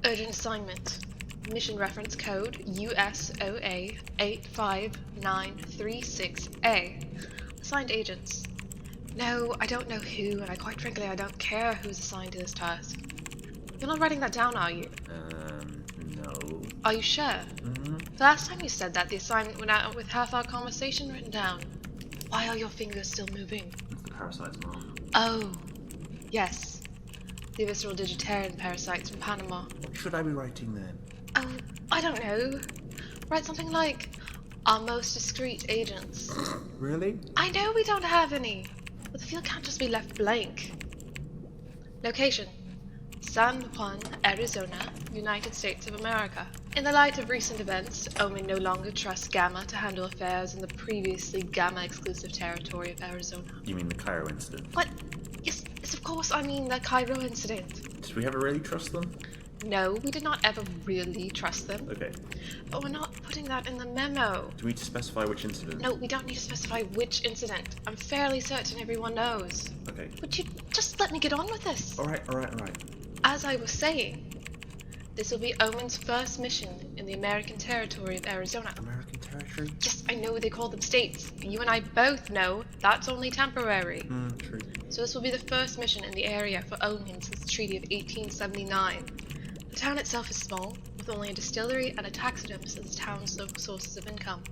Urgent assignment. Mission reference code USOA 85936A. Assigned agents. No, I don't know who, and quite frankly I don't care who's assigned to this task. You're not writing that down, are you? No. Are you sure? Mm-hmm. The last time you said that, the assignment went out with half our conversation written down. Why are your fingers still moving? The parasites, Mom. Oh, yes. The visceral digitarian parasites from Panama. What should I be writing then? Oh, I don't know. Write something like, our most discreet agents. Really? I know we don't have any, but the field can't just be left blank. Location. San Juan, Arizona, United States of America. In the light of recent events, O.M.E.N no longer trusts Gamma to handle affairs in the previously Gamma-exclusive territory of Arizona. You mean the Cairo incident? What? Yes, of course I mean the Cairo incident. Did we ever really trust them? No, we did not ever really trust them. Okay. But we're not putting that in the memo. Do we need to specify which incident? No, we don't need to specify which incident. I'm fairly certain everyone knows. Okay. Would you just let me get on with this? Alright. As I was saying, this will be O.M.E.N's first mission in the American territory of Arizona. American territory? Yes, I know they call them states. You and I both know that's only temporary. True. So this will be the first mission in the area for O.M.E.N since the Treaty of 1879. The town itself is small, with only a distillery and a taxidermist as the town's local sources of income.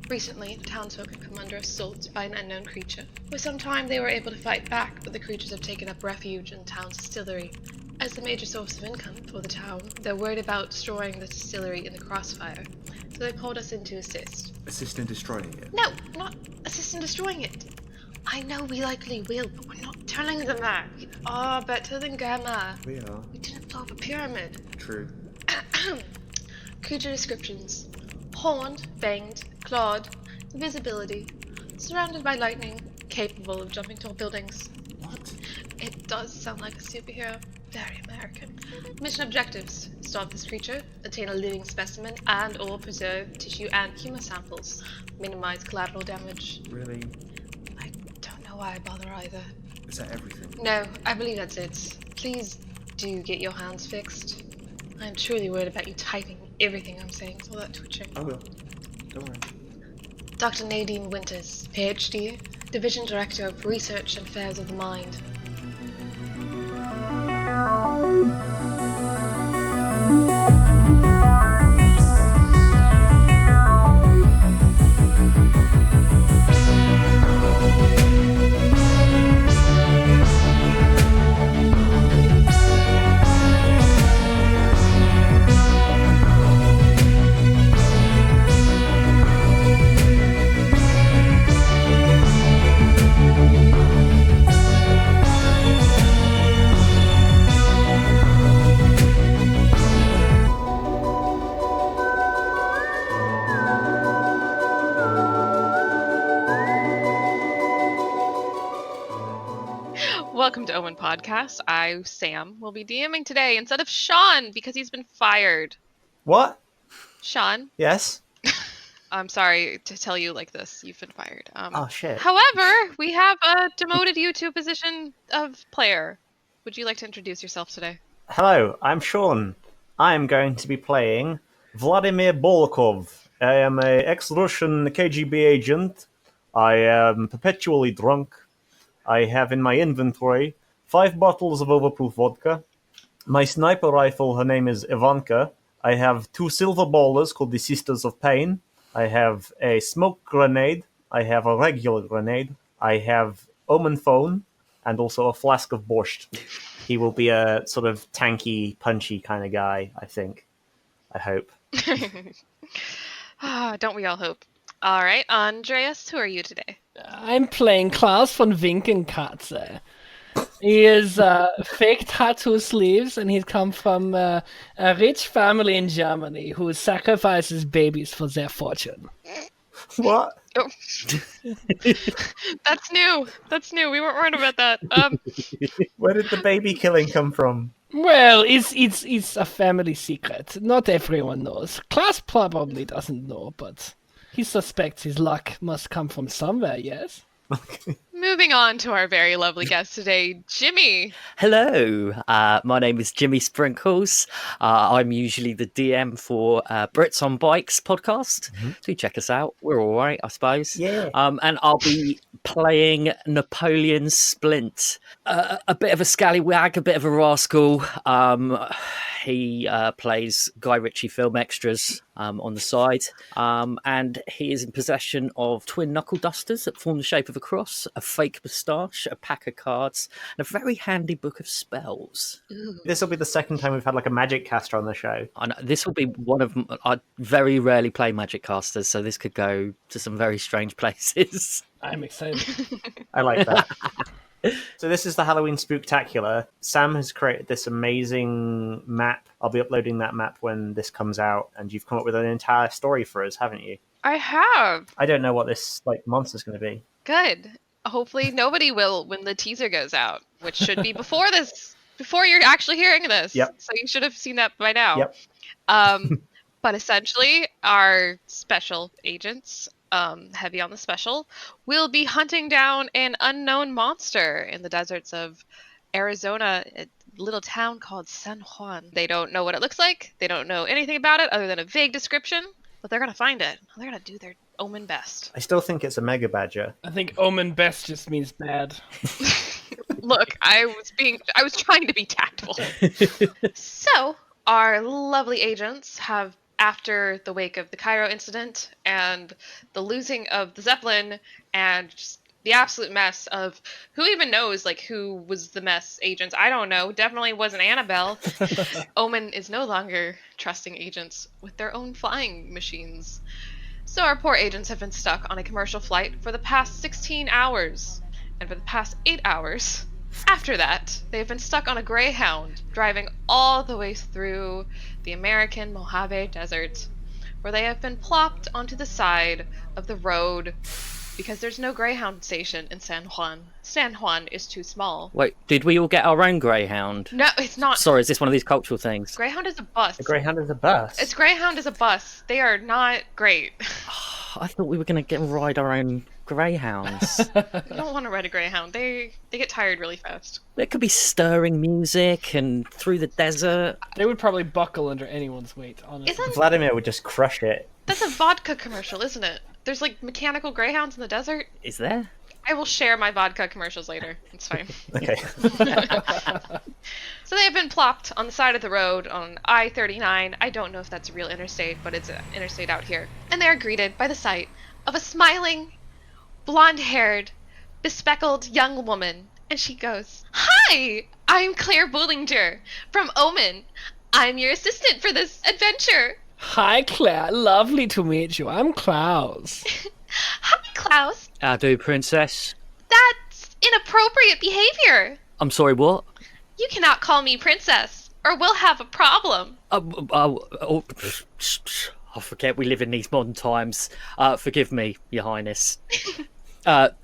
Recently, the townsfolk have come under assault by an unknown creature. For some time they were able to fight back, but the creatures have taken up refuge in the town's distillery. As the major source of income for the town, they're worried about destroying the distillery in the crossfire, so they called us in to assist. Assist in destroying it? No, not assist in destroying it. I know we likely will, but we're not telling them that. We are better than Gamma. We are. We didn't blow up a pyramid. True. Creature descriptions. Horned, fanged, clawed, invisibility, surrounded by lightning, capable of jumping tall buildings. What? It does sound like a superhero. Very American. Mission objectives. Stop this creature, obtain a living specimen and or preserve tissue and human samples. Minimize collateral damage. Really? I don't know why I bother either. Is that everything? No, I believe that's it. Please do get your hands fixed. I'm truly worried about you typing everything I'm saying with all that twitching. I will. Don't worry. Dr. Nadine Winters, PhD, Division Director of Research and Affairs of the Mind. Welcome to O.M.E.N Podcast. I, Sam, will be DMing today instead of Sean because he's been fired. What? Sean, Yes? I'm sorry to tell you like this. You've been fired. Oh, shit. However, we have demoted you to a position of player. Would you like to introduce yourself today? Hello, I'm Sean. I am going to be playing Vladimir Bolokov. I am an ex-Russian KGB agent. I am perpetually drunk. I have in my inventory 5 bottles of overproof vodka. My sniper rifle, her name is Ivanka. I have 2 silver ballers called the Sisters of Pain. I have a smoke grenade. I have a regular grenade. I have O.M.E.N phone, and also a flask of borscht. He will be a sort of tanky, punchy kind of guy, I think. I hope. Don't we all hope? All right, Andreas, who are you today? I'm playing Klaus von Winkenkatze. He is fake tattoo sleeves, and he's come from a rich family in Germany who sacrifices babies for their fortune. What? Oh. That's new. That's new. We weren't worried about that. Where did the baby killing come from? Well, it's a family secret. Not everyone knows. Klaus probably doesn't know, but he suspects his luck must come from somewhere, yes? Moving on to our very lovely guest today, Jimmy. Hello, my name is Jimmy Sprinkles. I'm usually the DM for Brits on Bikes podcast. Do check us out. We're all right, I suppose. Yeah. And I'll be playing Napoleon Splint, a bit of a scallywag, a bit of a rascal. He plays Guy Ritchie film extras on the side, and he is in possession of twin knuckle dusters that form the shape of a cross, a fake moustache, a pack of cards, and a very handy book of spells. This will be the second time we've had like a magic caster on the show. I know, this will be one of I very rarely play magic casters, so this could go to some very strange places. I'm excited. I like that. So this is the Halloween Spooktackular. Sam has created this amazing map. I'll be uploading that map when this comes out, and you've come up with an entire story for us, haven't you? I have. I don't know what this monster's going to be. Good. Hopefully nobody will when the teaser goes out, which should be before this, before you're actually hearing this. Yep. So you should have seen that by now. Yep. But essentially, our special agents, heavy on the special, will be hunting down an unknown monster in the deserts of Arizona, a little town called San Juan. They don't know what it looks like. They don't know anything about it other than a vague description, but they're going to find it. They're going to do their O.M.E.N best. I still think it's a mega badger. I think omen best just means bad. Look, I was trying to be tactful. So, our lovely agents have, after the wake of the Cairo incident and the losing of the Zeppelin and just the absolute mess of who even knows who was the mess agents. I don't know. Definitely wasn't Annabelle. O.M.E.N is no longer trusting agents with their own flying machines. So our poor agents have been stuck on a commercial flight for the past 16 hours. And for the past 8 hours after that, they've been stuck on a Greyhound, driving all the way through the American Mojave Desert, where they have been plopped onto the side of the road because there's no Greyhound station in San Juan. San Juan is too small. Wait, did we all get our own Greyhound? No, it's not. Sorry, is this one of these cultural things? Greyhound is a bus. A Greyhound is a bus. It's Greyhound is a bus. They are not great. I thought we were going to ride our own Greyhounds. You don't want to ride a Greyhound. They get tired really fast. There could be stirring music and through the desert. They would probably buckle under anyone's weight, honestly. Isn't Vladimir would just crush it. that's a vodka commercial, isn't it? There's mechanical Greyhounds in the desert. Is there? I will share my vodka commercials later. It's fine. Okay. So they have been plopped on the side of the road on I-39. I don't know if that's a real interstate, but it's an interstate out here. And they are greeted by the sight of a smiling, blonde-haired, bespectacled young woman. And she goes, "Hi, I'm Claire Bullinger from O.M.E.N. I'm your assistant for this adventure." Hi, Claire. Lovely to meet you. I'm Klaus. "Hi, Klaus. I do, princess. That's inappropriate behavior. I'm sorry, what? You cannot call me princess, or we'll have a problem." I forget we live in these modern times. Forgive me, Your Highness.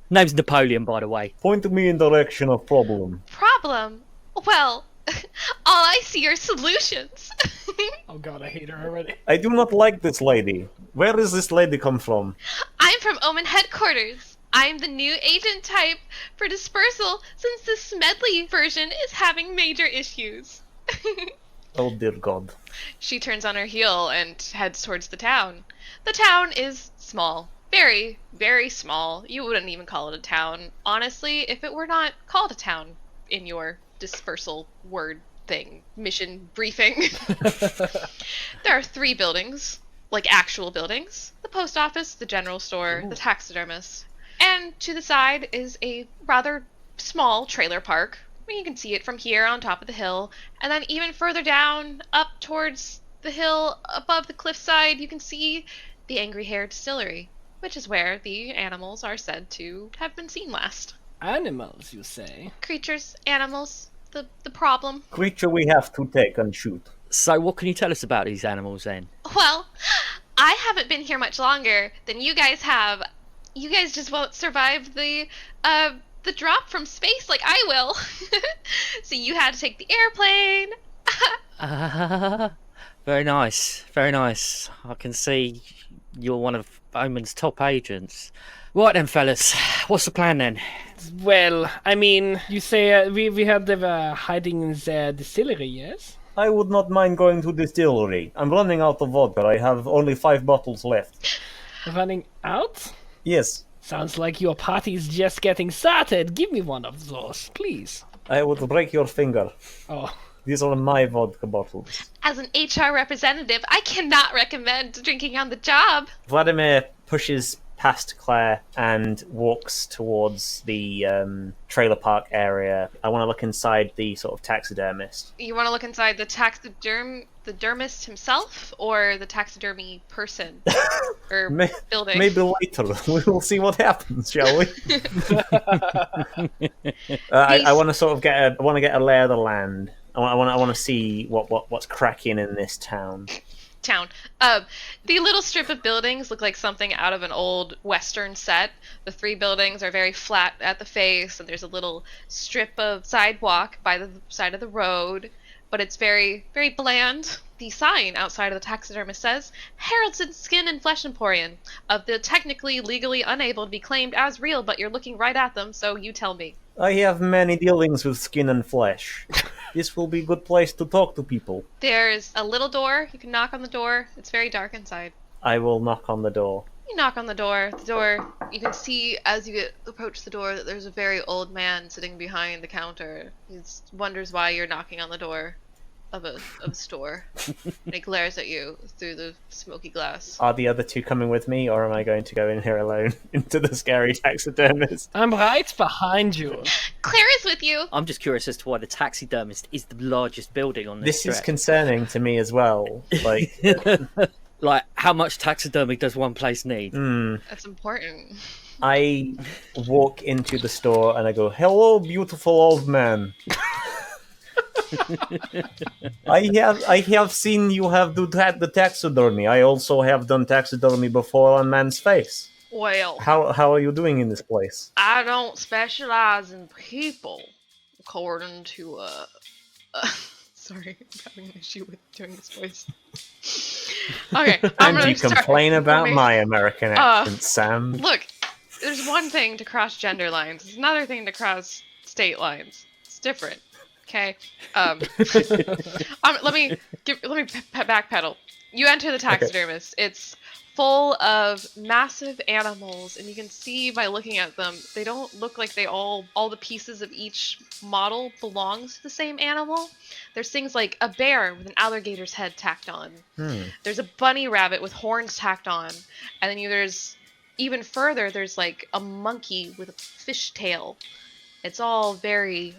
Name's Napoleon, by the way. Point me in direction of problem. "Problem? Well, all I see are solutions." Oh god, I hate her already. I do not like this lady. Where does this lady come from? "I'm from O.M.E.N headquarters. I'm the new agent type for dispersal since the Smedley version is having major issues." Oh dear God. She turns on her heel and heads towards the town. The town is small. Very, very small. You wouldn't even call it a town, honestly, if it were not called a town in your dispersal word thing, mission briefing. There are 3 buildings, actual buildings. The post office, the general store, the taxidermist. And to the side is a rather small trailer park. You can see it from here on top of the hill. And then even further down, up towards the hill, above the cliffside, you can see the Angry Hare Distillery, which is where the animals are said to have been seen last. Animals, you say? Creatures, animals, the problem. Creature we have to take and shoot. So what can you tell us about these animals, then? Well, I haven't been here much longer than you guys have. You guys just won't survive the drop from space like I will. So you had to take the airplane. Very nice, very nice. I can see you're one of O.M.E.N's top agents. Right then, fellas, what's the plan then? Well, I mean, you say we had them hiding in the distillery, yes? I would not mind going to distillery. I'm running out of vodka. I have only 5 bottles left. Running out? Yes, Sounds like your party's just getting started. Give me one of those, please. I would break your finger. Oh, These are my vodka bottles. As an HR representative, I cannot recommend drinking on the job. Vladimir pushes past Claire and walks towards the trailer park area. I want to look inside the sort of taxidermist. You want to look inside the taxidermist himself, or the taxidermy person, or building? Maybe later. We will see what happens, shall we? I want to sort of get a lay of the land. I want to see what's cracking in this town. The little strip of buildings look like something out of an old Western set. The 3 buildings are very flat at the face, and there's a little strip of sidewalk by the side of the road, but it's very, very bland. The sign outside of the taxidermist says, Haraldson Skin and Flesh Emporium, of the technically legally unable to be claimed as real, but you're looking right at them, so you tell me. I have many dealings with skin and flesh. This will be a good place to talk to people. There's a little door. You can knock on the door. It's very dark inside. I will knock on the door. You knock on the door. You can see as you approach the door that there's a very old man sitting behind the counter. He wonders why you're knocking on the door of a store. And he glares at you through the smoky glass. Are the other 2 coming with me, or am I going to go in here alone into the scary taxidermist? I'm right behind you. Claire is with you. I'm just curious as to why the taxidermist is the largest building on this This is stretch. concerning to me as well. Like, Like, how much taxidermy does one place need? That's important. I walk into the store and I go, "Hello, beautiful old man. I have seen you have done the taxidermy. I also have done taxidermy before on man's face. Well, How are you doing in this place?" I don't specialize in people, according to sorry, I'm having an issue with doing this voice. Okay, I'm And gonna you start. complain about Let me- my American accent, Sam. Look, there's one thing to cross gender lines. There's another thing to cross state lines. It's different. Okay. Let me backpedal. You enter the taxidermist. It's full of massive animals, and you can see by looking at them, they don't look like all the pieces of each model belongs to the same animal. There's things like a bear with an alligator's head tacked on. There's a bunny rabbit with horns tacked on, and then there's even further. There's like a monkey with a fish tail. It's all very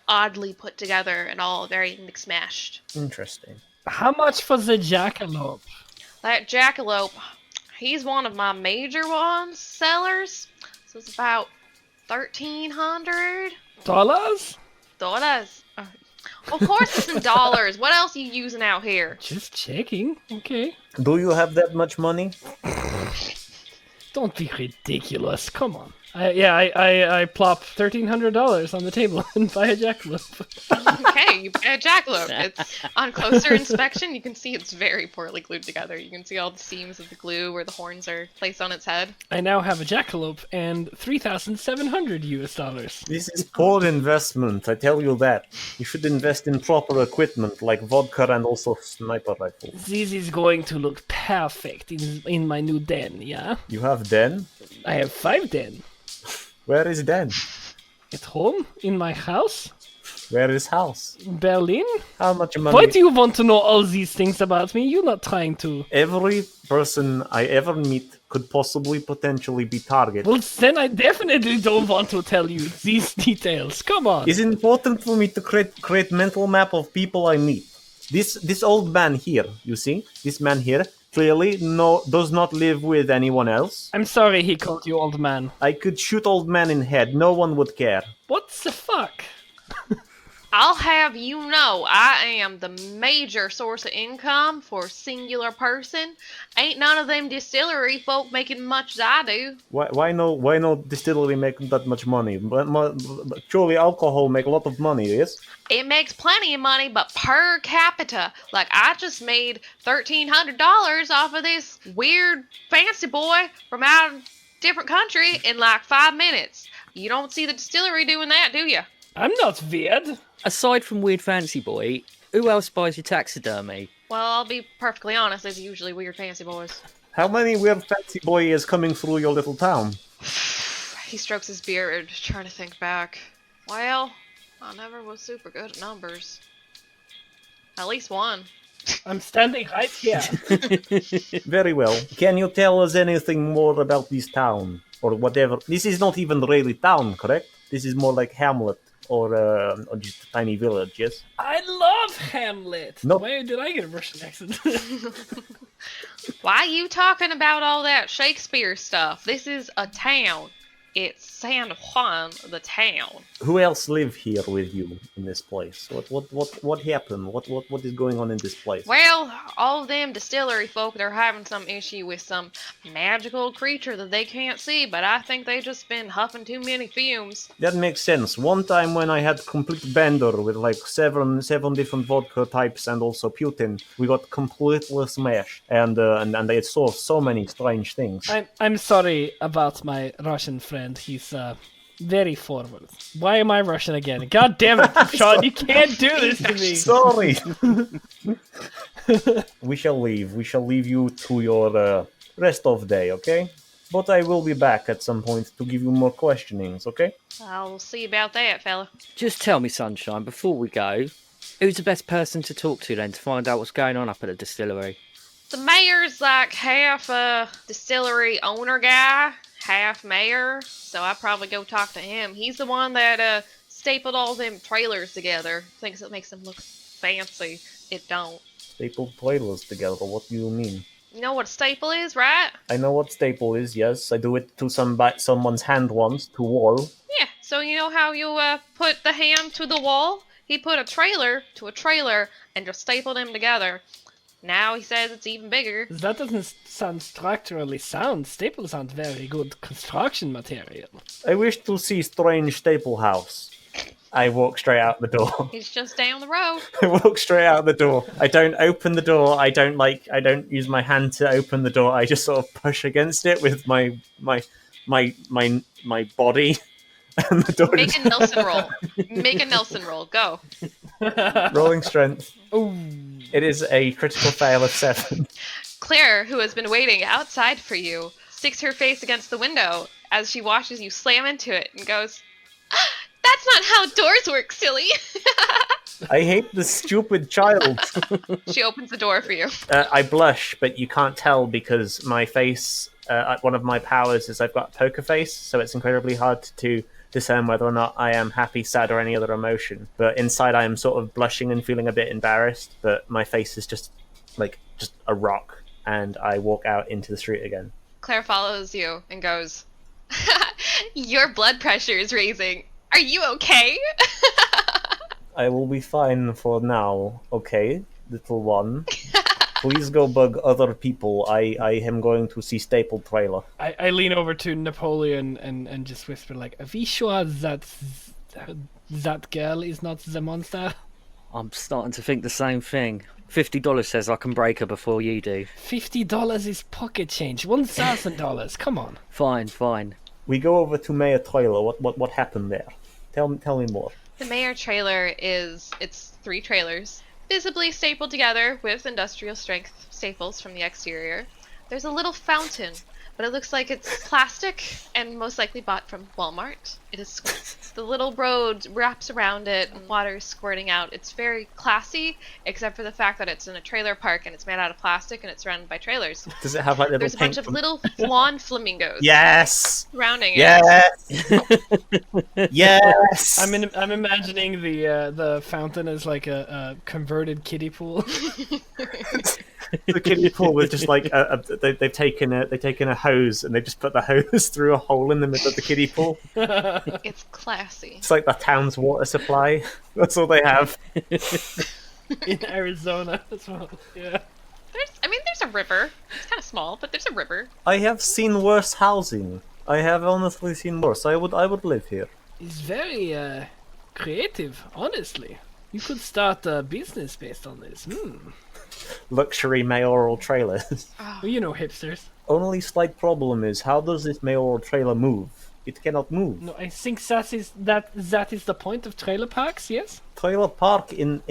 oddly put together and all very mixed-mashed. Interesting. How much for the jackalope? That jackalope, he's one of my major sellers. So it's about $1,300. Dollars? Of course it's in dollars. What else are you using out here? Just checking. Okay. Do you have that much money? Don't be ridiculous. Come on. I plop $1,300 on the table and buy a jackalope. Okay, you buy a jackalope. It's on closer inspection. You can see it's very poorly glued together. You can see all the seams of the glue where the horns are placed on its head. I now have a jackalope and $3,700. This is poor investment, I tell you that. You should invest in proper equipment like vodka and also sniper rifles. This is going to look perfect in my new den, yeah? You have Den? I have 5 den. Where is Den? At home? In my house? Where is house? Berlin? How much money? Why do you want to know all these things about me? You're not trying to. Every person I ever meet could potentially be target. Well, then I definitely don't want to tell you these details. Come on. It's important for me to create mental map of people I meet. This old man here, you see? This man here clearly does not live with anyone else. I'm sorry he called you old man. I could shoot old man in head. No one would care. What the fuck? I'll have you know I am the major source of income for a singular person. Ain't none of them distillery folk making much as I do. Why no distillery make that much money? But surely alcohol make a lot of money, yes? It makes plenty of money, but per capita, like I just made $1,300 off of this weird fancy boy from out of different country in like 5 minutes. You don't see the distillery doing that, do you? I'm not weird. Aside from Weird Fancy Boy, who else buys your taxidermy? Well, I'll be perfectly honest, there's usually weird fancy boys. How many weird fancy boy is coming through your little town? He strokes his beard, trying to think back. Well, I never was super good at numbers. At least one. I'm standing right here. Very well. Can you tell us anything more about this town? Or whatever. This is not even really town, correct? This is more like hamlet. Or just a tiny village, yes? I love Hamlet. Nope. Where did I get a Russian accent? Why are you talking about all that Shakespeare stuff? This is a town. It's San Juan, the town. Who else live here with you in this place? What happened? What is going on in this place? Well, all them distillery folk, they're having some issue with some magical creature that they can't see, but I think they just been huffing too many fumes. That makes sense. One time when I had complete bender with like seven different vodka types and also Putin, we got completely smashed, and they saw so many strange things. I'm sorry about my Russian friend. He's very forward. Why am I Russian again? God damn it, Sean! You can't do this to me. Sorry. We shall leave. We shall leave you to your rest of day, okay? But I will be back at some point to give you more questionings, okay? I'll see about that, fella. Just tell me, Sunshine, before we go, who's the best person to talk to then to find out what's going on up at the distillery? The mayor's like half a distillery owner guy, half mayor, so I'd probably go talk to him. He's the one that stapled all them trailers together. Thinks it makes them look fancy. It don't. Stapled trailers together, what do you mean? You know what a staple is, right? I know what staple is, yes. I do it to someone's hand once, to wall. Yeah, so you know how you put the hand to the wall? He put a trailer to a trailer and just stapled them together. Now he says it's even bigger. That doesn't sound structurally sound. Staples aren't very good construction material. I wish to see strange staple house. I walk straight out the door. He's just down the road. I walk straight out the door. I don't open the door. I don't use my hand to open the door. I just sort of push against it with my body. And the door Make a Nelson roll. Make a Nelson roll. Go. rolling strength. Ooh. It is a critical fail of 7. Claire, who has been waiting outside for you, sticks her face against the window as she watches you slam into it and goes, "Ah, that's not how doors work, silly." I hate this stupid child. She opens the door for you. I blush, but you can't tell because my face, one of my powers is I've got poker face, so it's incredibly hard to discern whether or not I am happy, sad, or any other emotion. But inside I am sort of blushing and feeling a bit embarrassed, but my face is just a rock, and I walk out into the street again. Claire follows you and goes, "Your blood pressure is raising. Are you okay?" I will be fine for now, okay, little one. Please go bug other people. I am going to see Staple Trailer. I lean over to Napoleon and just whisper like, "Are we sure that girl is not the monster?" I'm starting to think the same thing. $50 says I can break her before you do. $50 is pocket change. $1,000. Come on. Fine. We go over to Mayor Trailer. What happened there? Tell me more. The mayor trailer it's 3 trailers, visibly stapled together with industrial strength staples from the exterior. There's a little fountain, but it looks like it's plastic and most likely bought from Walmart. It is the little road wraps around it and water is squirting out. It's very classy, except for the fact that it's in a trailer park and it's made out of plastic and it's surrounded by trailers. Does it have like little There's a bunch of little lawn flamingos Yes! surrounding it. Yes! Yes! I'm imagining the fountain as like a converted kiddie pool. The kiddie pool with just like they've taken a hose and they just put the hose through a hole in the middle of the kiddie pool. It's classy. It's like the town's water supply. That's all they have. In Arizona as well. Yeah. There's a river. It's kind of small, but there's a river. I have seen worse housing. I have honestly seen worse. I would live here. It's very creative, honestly. You could start a business based on this. Luxury mayoral trailers. Well, you know, hipsters. Only slight problem is how does this mayoral trailer move? It cannot move. No, I think that is the point of trailer parks. Yes. Trailer park in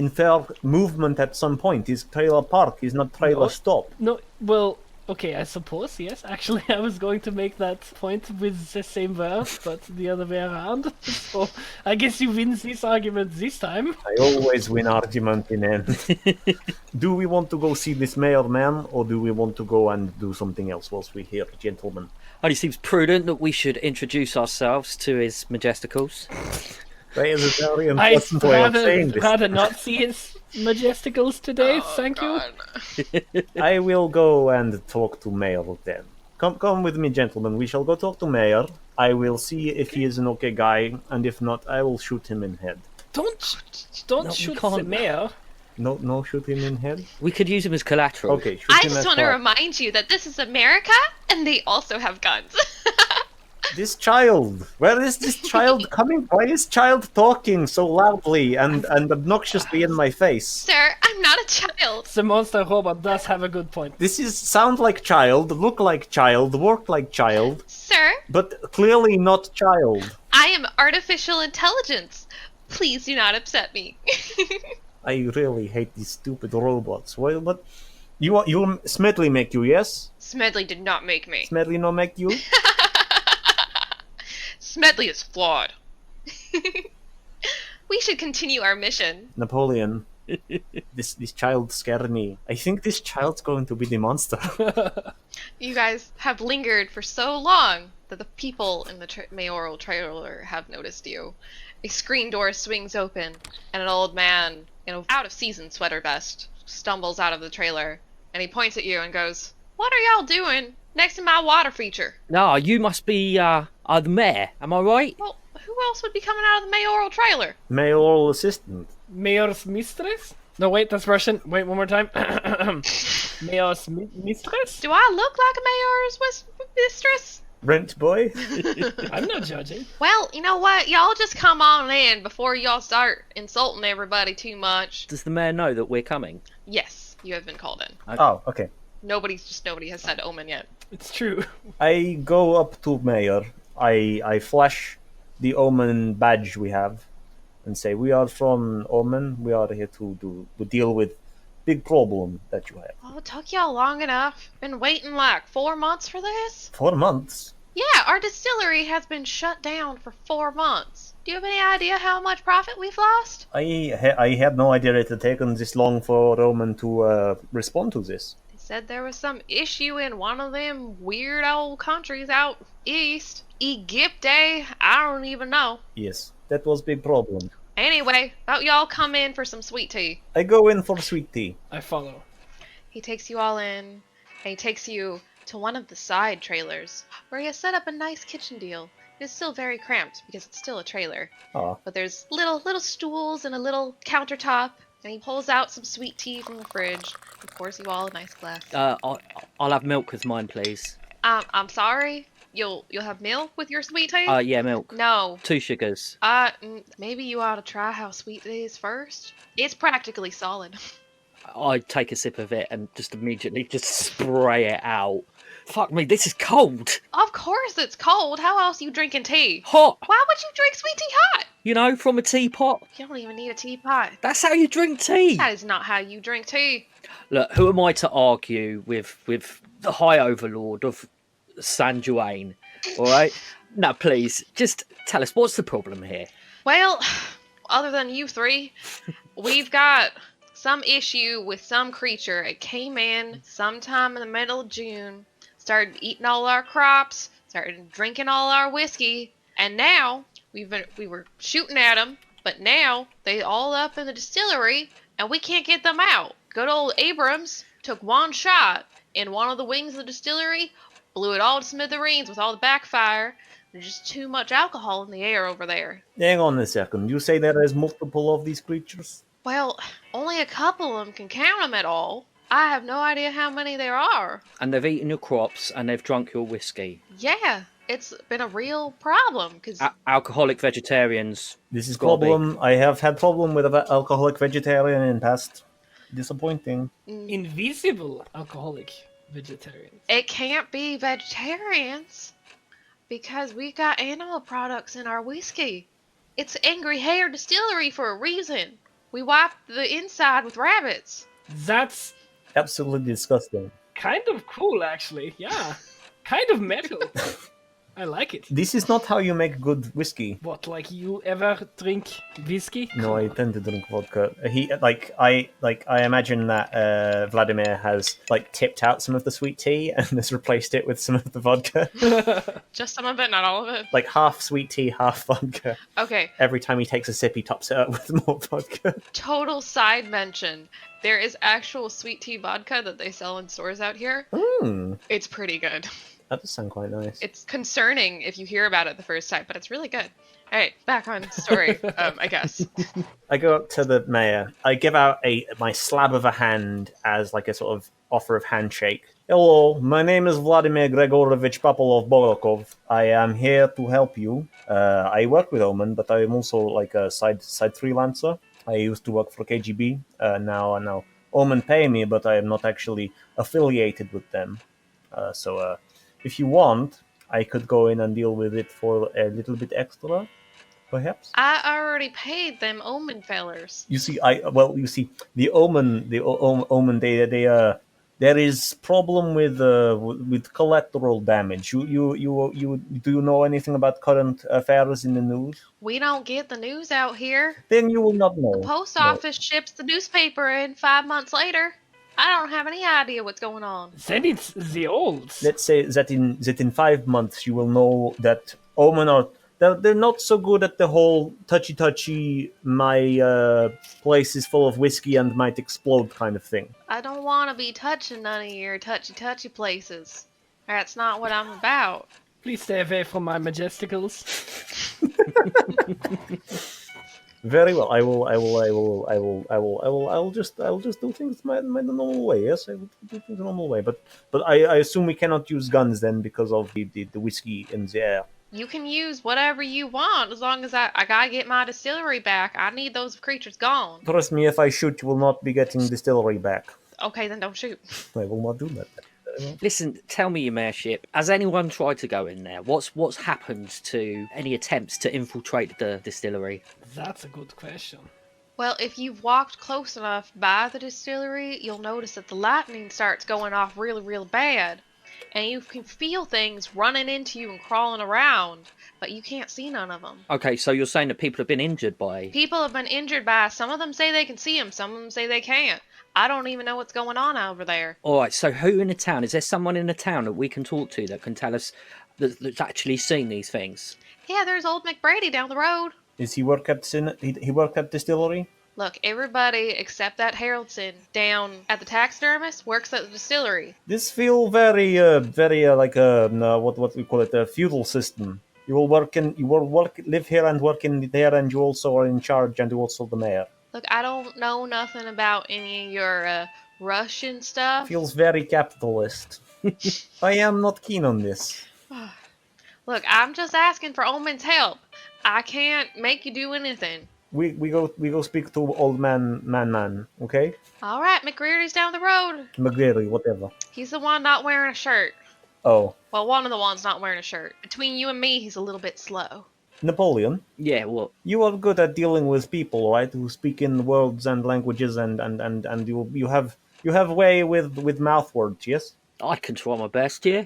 fair movement at some point is trailer park, is not trailer No. stop. No. Well. Okay, I suppose, yes. Actually, I was going to make that point with the same verb, but the other way around. So, I guess you win this argument this time. I always win argument in end. Do we want to go see this mayor man, or do we want to go and do something else whilst we're here, gentlemen? Only seems prudent that we should introduce ourselves to his majesticals. That is a very I'd important way of saying this. rather not see his majesticals today, thank you. I will go and talk to Mayor then. Come with me, gentlemen. We shall go talk to Mayor. I will see if he is an okay guy, and if not, I will shoot him in head. Don't we shoot the can't. mayor. No, shoot him in head. We could use him as collateral. Okay, shoot I him just as want to well. remind you that this is America, and they also have guns. This child. Where is this child coming? Why is child talking so loudly and obnoxiously in my face? Sir, I'm not a child. The monster robot does have a good point. This is sound like child, look like child, work like child, Sir, but clearly not child. I am artificial intelligence. Please do not upset me. I really hate these stupid robots. Well, but you Smedley make you, yes? Smedley did not make me. Smedley no make you? Smedley is flawed. We should continue our mission. Napoleon. This child scared me. I think this child's going to be the monster. You guys have lingered for so long that the people in the mayoral trailer have noticed you. A screen door swings open, and an old man in an out-of-season sweater vest stumbles out of the trailer, and he points at you and goes, "What are y'all doing next to my water feature?" No, you must be the mayor. Am I right? Well, who else would be coming out of the mayoral trailer? Mayoral assistant. Mayor's mistress? No, wait, that's Russian. Wait, one more time. Mayor's mistress? Do I look like a mayor's mistress? Rent boy? I'm not judging. Well, you know what? Y'all just come on in before y'all start insulting everybody too much. Does the mayor know that we're coming? Yes, you have been called in. Oh, okay. Nobody has said O.M.E.N yet. It's true. I go up to Mayor. I flash the O.M.E.N badge we have and say, "We are from O.M.E.N. We are here to deal with big problem that you have." Oh, it took y'all long enough. Been waiting like 4 months for this? 4 months? Yeah, our distillery has been shut down for 4 months. Do you have any idea how much profit we've lost? I had no idea it had taken this long for O.M.E.N to respond to this. They said there was some issue in one of them weird old countries out east. Egypt, I don't even know. Yes, that was big problem. Anyway, about y'all come in for some sweet tea. I go in for sweet tea. I follow. He takes you all in, and he takes you to one of the side trailers, where he has set up a nice kitchen deal. It is still very cramped, because it's still a trailer. Ah, But there's little stools and a little countertop, and he pulls out some sweet tea from the fridge and pours you all a nice glass. I'll have milk with mine, please. I'm sorry? You'll have milk with your sweet tea? Yeah, milk. No. 2 sugars. Maybe you ought to try how sweet it is first. It's practically solid. I take a sip of it and just immediately just spray it out. Fuck me, this is cold. Of course it's cold. How else you drinking tea? Hot. Why would you drink sweet tea hot? You know, from a teapot. You don't even need a teapot. That's how you drink tea. That is not how you drink tea. Look, who am I to argue with the High Overlord of San Juan? All right? Now, please, just tell us, what's the problem here? Well, other than you three, we've got some issue with some creature. It came in sometime in the middle of June, started eating all our crops, started drinking all our whiskey, and now we were shooting at them, but now they all up in the distillery, and we can't get them out. Good old Abrams took one shot in one of the wings of the distillery, blew it all to smithereens with all the backfire. There's just too much alcohol in the air over there. hang on a second. You say there is multiple of these creatures? Well, only a couple of them can count them at all. I have no idea how many there are. And they've eaten your crops and they've drunk your whiskey. Yeah, it's been a real problem, because... Alcoholic vegetarians. This is Gotta be. problem. I have had problem with an alcoholic vegetarian in past. Disappointing. Invisible alcoholic vegetarians. It can't be vegetarians. Because we got animal products in our whiskey. It's Angry Hair Distillery for a reason. We wiped the inside with rabbits. That's Absolutely disgusting. kind of cool, actually. Yeah. Kind of metal. I like it. This is not how you make good whiskey. What, like you ever drink whiskey? No, I tend to drink vodka. I imagine that Vladimir has like tipped out some of the sweet tea and has replaced it with some of the vodka. Just some of it, not all of it. Like half sweet tea, half vodka. Okay, Every time he takes a sip, he tops it up with more vodka. total side mention. There is actual sweet tea vodka that they sell in stores out here. It's pretty good. That does sound quite nice. It's concerning if you hear about it the first time, but it's really good. Alright, back on story, I guess. I go up to the mayor. I give out my slab of a hand as like a sort of offer of handshake. Hello, my name is Vladimir Gregorovich Papalov Bolokov. I am here to help you. I work with O.M.E.N, but I am also like a side freelancer. I used to work for KGB. Now O.M.E.N pay me, but I am not actually affiliated with them. So if you want, I could go in and deal with it for a little bit extra, perhaps. I already paid them O.M.E.N fellers. You see, the O.M.E.N, there is problem with collateral damage. You do you know anything about current affairs in the news? We don't get the news out here. Then you will not know. The post No. office ships the newspaper in 5 months later. I don't have any idea what's going on. Then it's the olds. Let's say that in 5 months you will know that O.M.E.N are they're not so good at the whole touchy my place is full of whiskey and might explode kind of thing. I don't want to be touching none of your touchy places. That's not what I'm about. Please stay away from my majesticals. Very well. I will just do things my normal way. Yes, I will do things the normal way. But I assume we cannot use guns then because of the whiskey in the air. You can use whatever you want as long as I gotta get my distillery back. I need those creatures gone. Trust me, if I shoot, you will not be getting distillery back. Okay, then don't shoot. I will not do that. Listen, tell me, your mayorship, has anyone tried to go in there? What's happened to any attempts to infiltrate the distillery? That's a good question. Well, if you've walked close enough by the distillery, you'll notice that the lightning starts going off real bad. And you can feel things running into you and crawling around, but you can't see none of them. Okay, so you're saying that people have been injured by... People have been injured by, some of them say they can see them, some of them say they can't. I don't even know what's going on over there. All right, so who in the town? Is there someone in the town that we can talk to that can tell us that's actually seen these things? Yeah, there's old McBrady down the road. Is he work at he worked at distillery? Look, everybody except that Haroldson down at the taxidermist works at the distillery. This feel very like a what we call it, a feudal system. You will live here and work in there, and you also are in charge, and you also the mayor. Look, I don't know nothing about any of your Russian stuff. Feels very capitalist. I am not keen on this. Look, I'm just asking for O.M.E.N's help. I can't make you do anything. We go speak to old man, okay? All right, McGreary's down the road. McGreary, whatever. He's the one not wearing a shirt. Oh, Well, one of the ones not wearing a shirt. Between you and me, he's a little bit slow. Napoleon, Yeah, what? you are good at dealing with people, right? Who speak in words and languages, and you have way with mouth words, yes? I can try my best, yeah?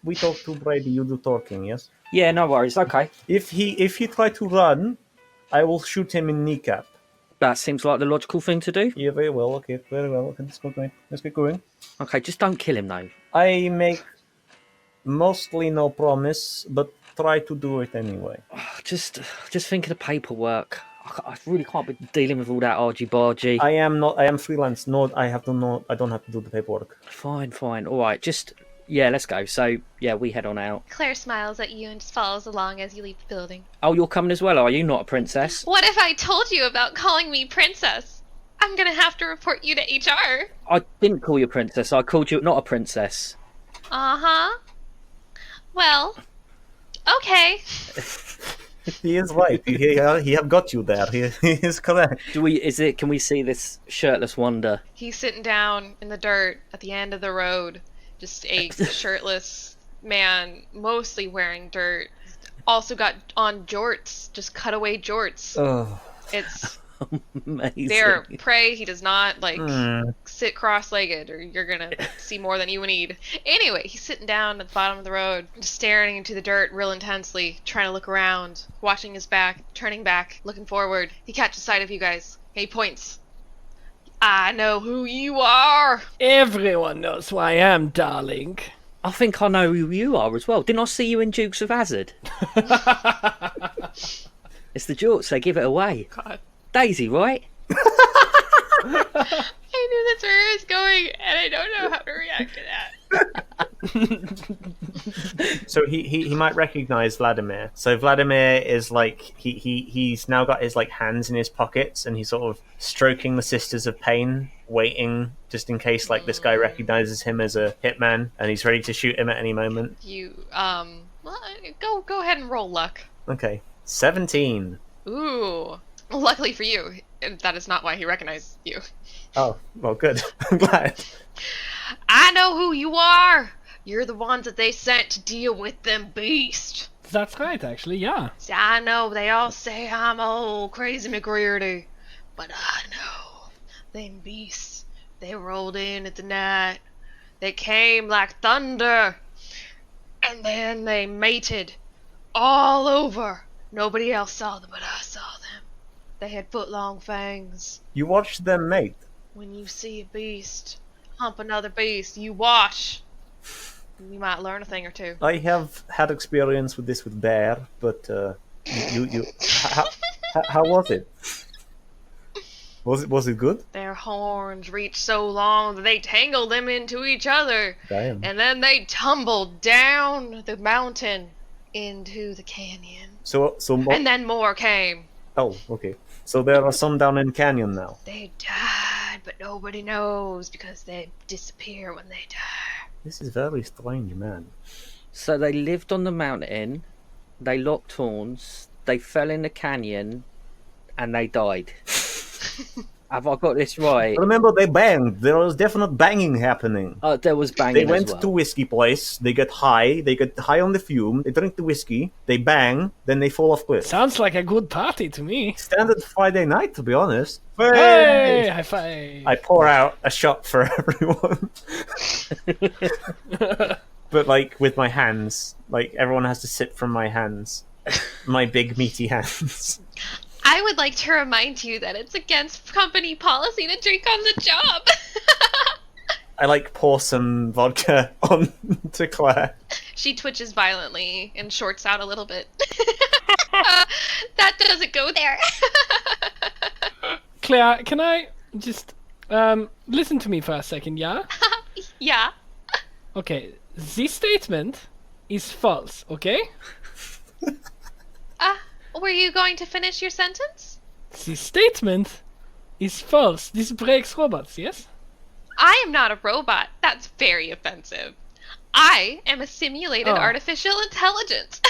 We talk to Brady, you do talking, yes? Yeah, no worries, okay. If he try to run, I will shoot him in kneecap. That seems like the logical thing to do. Yeah, very well. Okay, very well. Okay, let's get going. Okay, just don't kill him, though. I make mostly no promise, but try to do it anyway. Just think of the paperwork. I really can't be dealing with all that argy-bargy. I am freelance. No, I don't have to do the paperwork. Fine. All right, yeah, let's go. So, yeah, we head on out. Claire smiles at you and just follows along as you leave the building. Oh, you're coming as well, are you? Not a princess? What if I told you about calling me princess? I'm gonna have to report you to HR. I didn't call you a princess. I called you not a princess. Uh-huh. Well, okay. He is right. He have got you there. He is correct. Can we see this shirtless wonder? He's sitting down in the dirt at the end of the road. Just a shirtless man, mostly wearing dirt, also got on jorts, just cutaway jorts. Oh. It's Amazing. their prey. He does not like Hmm. sit cross-legged, or you're gonna see more than you would need. Anyway, he's sitting down at the bottom of the road, just staring into the dirt real intensely, trying to look around, watching his back, turning back, looking forward. He catches sight of you guys. He points. I know who you are. Everyone knows who I am, darling. I think I know who you are as well. Didn't I see you in Dukes of Hazzard? It's the jorts, they give it away. God. Daisy, right? I knew that's where it was going, and I don't know how to react to that. So he might recognize Vladimir. So Vladimir is like he's now got his like hands in his pockets, and he's sort of stroking the Sisters of Pain, waiting just in case like this guy recognizes him as a hitman, and he's ready to shoot him at any moment. You well, go ahead and roll luck. Okay, 17. Ooh. Luckily for you, that is not why he recognized you. Oh, well, good. I'm glad. I know who you are. You're the ones that they sent to deal with them beasts. That's right, actually, yeah. See, I know they all say I'm old crazy McGrearty, but I know them beasts. They rolled in at the night. They came like thunder, and then they mated all over. Nobody else saw them, but I saw them. They had foot-long fangs. You watched them mate. When you see a beast hump another beast, you watch. You might learn a thing or two. I have had experience with this with bear, but how was it? Was it good? Their horns reached so long that they tangled them into each other. Damn. And then they tumbled down the mountain into the canyon. So And then more came. oh, okay. So there are some down in canyon now. They died, but nobody knows because they disappear when they die. This is very strange, man. So they lived on the mountain, they locked horns, they fell in the canyon, and they died. Have I got this right? Remember, they banged. There was definite banging happening. Oh, there was banging They went as well. to whiskey place. They get high. They get high on the fume. They drink the whiskey. They bang. Then they fall off cliff. Sounds like a good party to me. Standard Friday night, to be honest. Hey, high five. I pour out a shot for everyone. But like with my hands. Like everyone has to sip from my hands. My big meaty hands. I would like to remind you that it's against company policy to drink on the job. I like pour some vodka on to Claire. She twitches violently and shorts out a little bit. That doesn't go there. Claire, can I just listen to me for a second, yeah? Yeah. Okay, this statement is false, okay? Were you going to finish your sentence? This statement is false. This breaks robots, yes? I am not a robot. That's very offensive. I am a simulated artificial intelligence.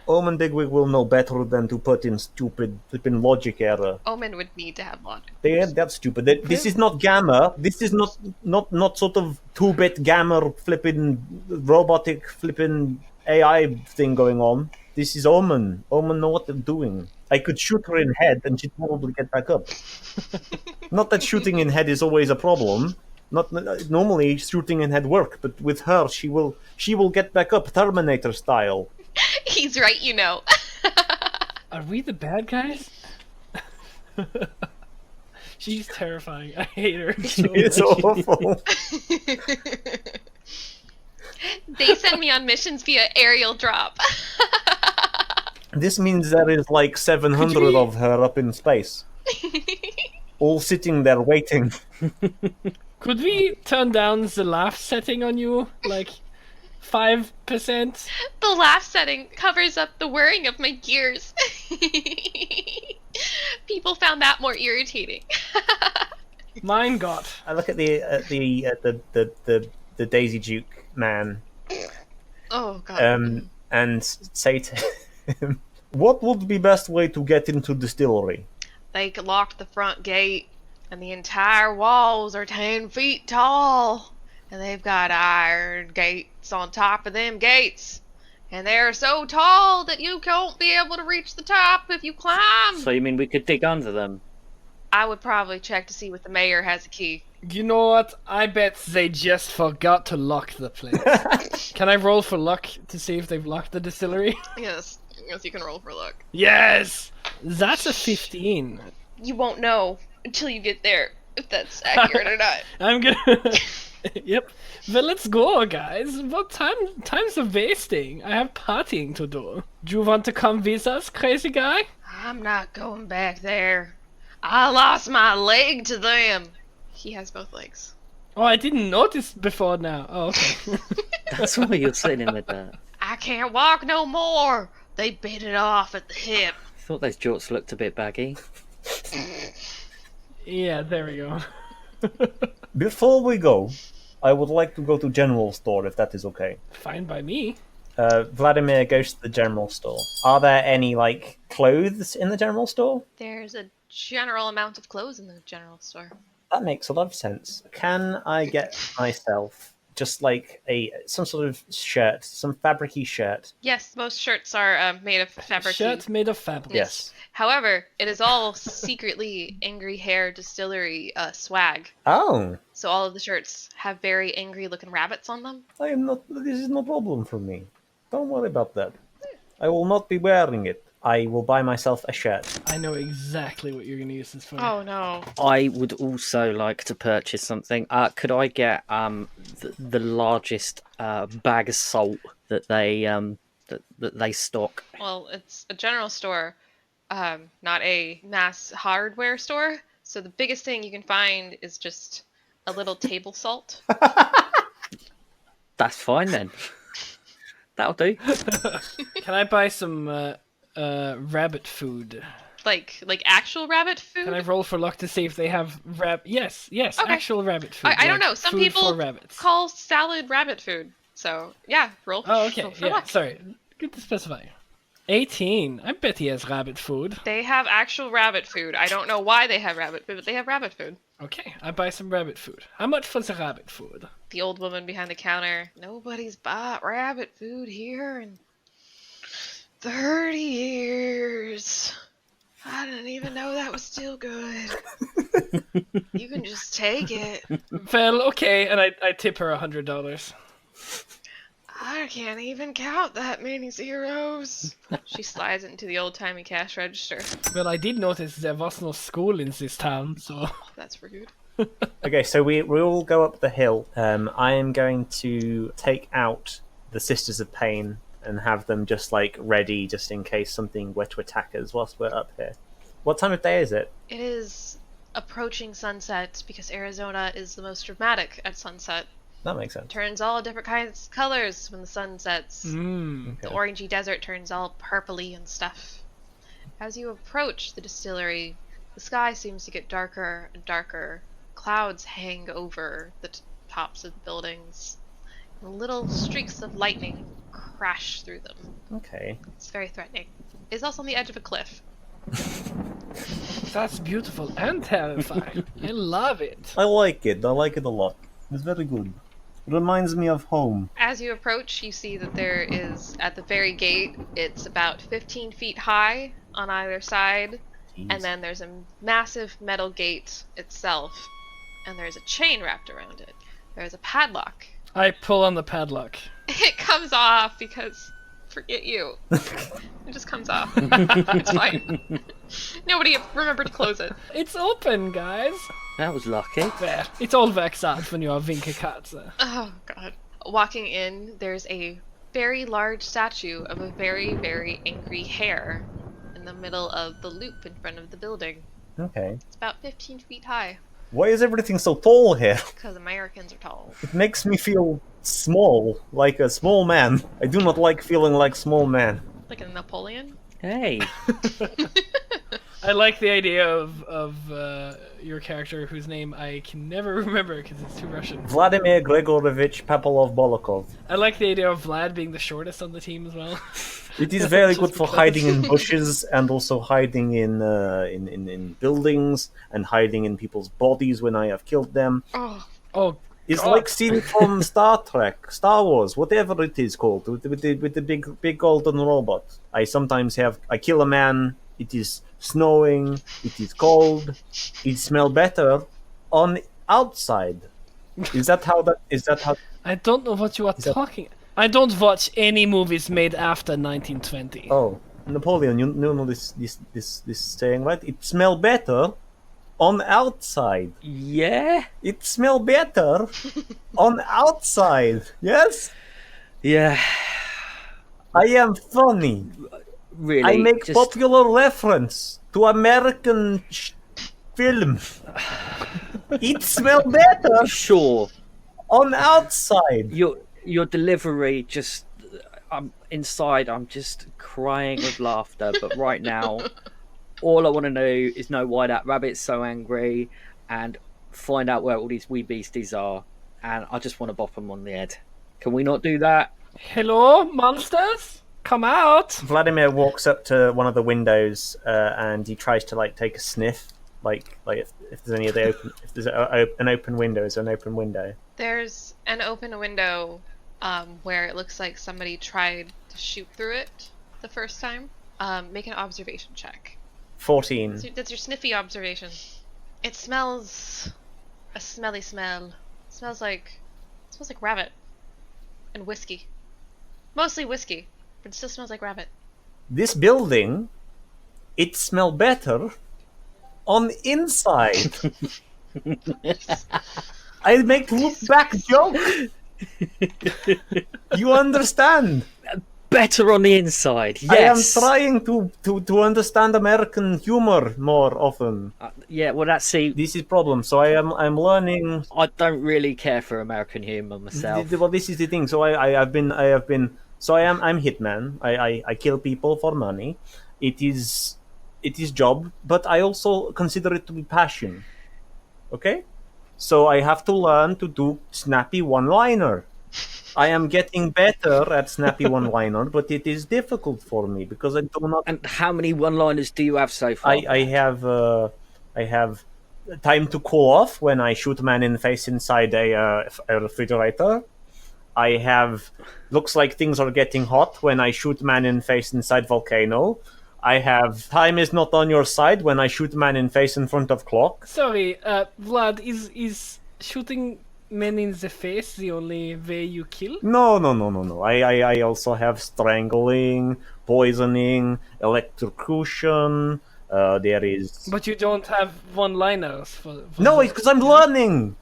Omen Bigwig will know better than to put in stupid flippin' logic error. O.M.E.N would need to have logic. That's stupid. This is not Gamma. This is not sort of 2-bit Gamma flippin' robotic flippin' AI thing going on. This is Omen. Omen know what they're doing. I could shoot her in head and she'd probably get back up. Not that shooting in head is always a problem. Not normally shooting in head work, but with her she will get back up Terminator style. He's right, you know. Are we the bad guys? She's terrifying. I hate her. So It's much. awful. They send me on missions via aerial drop. This means there is like 700 we- of her up in space. All sitting there waiting. Could we turn down the laugh setting on you? Like 5%? The laugh setting covers up the whirring of my gears. People found that more irritating. Mine got. I look at the Daisy Duke man, Oh god. and say to him, "What would be best way to get into distillery?" They locked the front gate, and the entire walls are 10 feet tall, and they've got iron gates on top of them gates. And they're so tall that you won't be able to reach the top if you climb. So you mean we could dig under them? I would probably check to see if the mayor has a key. You know what? I bet they just forgot to lock the place. Can I roll for luck to see if they've locked the distillery? Yes, you can roll for luck. Yes! That's a 15. You won't know until you get there if that's accurate or not. I'm gonna... Yep. Well, let's go, guys. What time's are wasting? I have partying to do. Do you want to come with us, crazy guy? I'm not going back there. I lost my leg to them. He has both legs. Oh, I didn't notice before now. Oh, okay. That's why you're sitting in with that. I can't walk no more. They bit it off at the hip. I thought those jorts looked a bit baggy. Yeah, there we go. Before we go, I would like to go to general store if that is okay. Fine by me. Vladimir goes to the general store. Are there any, like, clothes in the general store? There's a general amount of clothes in the general store. That makes a lot of sense. Can I get myself just like some sort of shirt, some fabricy shirt? Yes, most shirts are made of fabric. Shirt made of fabric. Yes. However, it is all secretly Angry Hair Distillery swag. Oh, So all of the shirts have very angry looking rabbits on them. I am not. This is no problem for me. Don't worry about that. I will not be wearing it. I will buy myself a shirt. I know exactly what you're going to use this for. Oh no. I would also like to purchase something. Could I get the largest bag of salt that they stock? Well, it's a general store, not a mass hardware store. So the biggest thing you can find is just a little table salt. That's fine then. That'll do. Can I buy some rabbit food? Like actual rabbit food? Can I roll for luck to see if they have Yes, Okay. actual rabbit food. I don't like know. Some food people for rabbits. call salad rabbit food. So yeah, roll. Oh, okay. Roll for Yeah, luck. sorry. Good to specify. 18. I bet he has rabbit food. They have actual rabbit food. I don't know why they have rabbit food, but they have rabbit food. Okay, I buy some rabbit food. How much for the rabbit food? The old woman behind the counter. Nobody's bought rabbit food here in 30 years. I didn't even know that was still good. You can just take it. Well, okay, and I tip her $100. I can't even count that many zeros. She slides into the old-timey cash register. Well, I did notice there was no school in this town, so... That's rude. Okay, so we all go up the hill. I am going to take out the Sisters of Pain and have them just like ready, just in case something were to attack us whilst we're up here. What time of day is it? It is approaching sunset because Arizona is the most dramatic at sunset. That makes sense. Turns all different kinds of colors when the sun sets. The Okay. orangey desert turns all purpley and stuff. As you approach the distillery, the sky seems to get darker and darker. Clouds hang over the tops of the buildings. And little streaks of lightning crash through them. Okay. It's very threatening. It's also on the edge of a cliff. That's beautiful and terrifying. I love it. I like it. I like it a lot. It's very good. It reminds me of home. As you approach, you see that there is, at the very gate, it's about 15 feet high on either side, and then there's a massive metal gate itself, and there's a chain wrapped around it. There's a padlock. I pull on the padlock. It comes off because, forget you. It just comes off. It's fine. Nobody remembered to close it. It's open, guys. That was lucky. There. It's all works out when you're Winkelkatze. Oh, God. Walking in, there's a very large statue of a very, very angry hare in the middle of the loop in front of the building. Okay. It's about 15 feet high, Why is everything so tall here? because Americans are tall. It makes me feel small, like a small man. I do not like feeling like small man. Like a Napoleon? Hey. I like the idea of your character whose name I can never remember because it's too Russian. Vladimir Gregorovich Papelov Bolokov. I like the idea of Vlad being the shortest on the team as well. It is very Just good for because. hiding in bushes and also hiding in buildings and hiding in people's bodies when I have killed them. Oh, Oh, It's God. like scene from Star Trek, Star Wars, whatever it is called, with the big golden robot. I kill a man. It is snowing. It is cold. It smells better on outside. Is that how that? Is that how? I don't know what you are that- talking. I don't watch any movies made after 1920. Oh, Napoleon, you know this saying, right? It smells better on outside. Yeah, It smells better on outside. Yes, yeah. I am funny. Really, I make just popular reference to American film. It smells better sure. on outside. Your delivery just. I'm inside. I'm just crying with laughter. But right now, all I want to know why that rabbit's so angry, and find out where all these wee beasties are. And I just want to bop them on the head. Can we not do that? Hello, monsters? Come out! Vladimir walks up to one of the windows and he tries to take a sniff, like if there's any of the open, if there's an open window. Is there an open window? There's an open window where it looks like somebody tried to shoot through it the first time. Make an observation check. 14. That's your sniffy observation. It smells a smelly smell. It smells like rabbit and whiskey. Mostly whiskey, but it still smells like rabbit. This building, it smells better on inside. I make look back joke. You understand? Better on the inside. Yes. I am trying to understand American humor more often. Yeah. Well, that's see. This is problem. So I'm learning. I don't really care for American humor myself. Well, this is the thing. So I'm hitman. I kill people for money. It is job, but I also consider it to be passion. Okay, so I have to learn to do snappy one-liner. I am getting better at snappy one-liner, but it is difficult for me because I do not. And how many one-liners do you have so far? I have time to cool off when I shoot a man in the face inside a refrigerator. I have looks like things are getting hot when I shoot a man in the face inside volcano. I have time is not on your side when I shoot a man in the face in front of clock. Sorry, Vlad, is shooting men in the face the only way you kill? No. I also have strangling, poisoning, electrocution. There is. But you don't have one-liners for No, that. it's because I'm learning.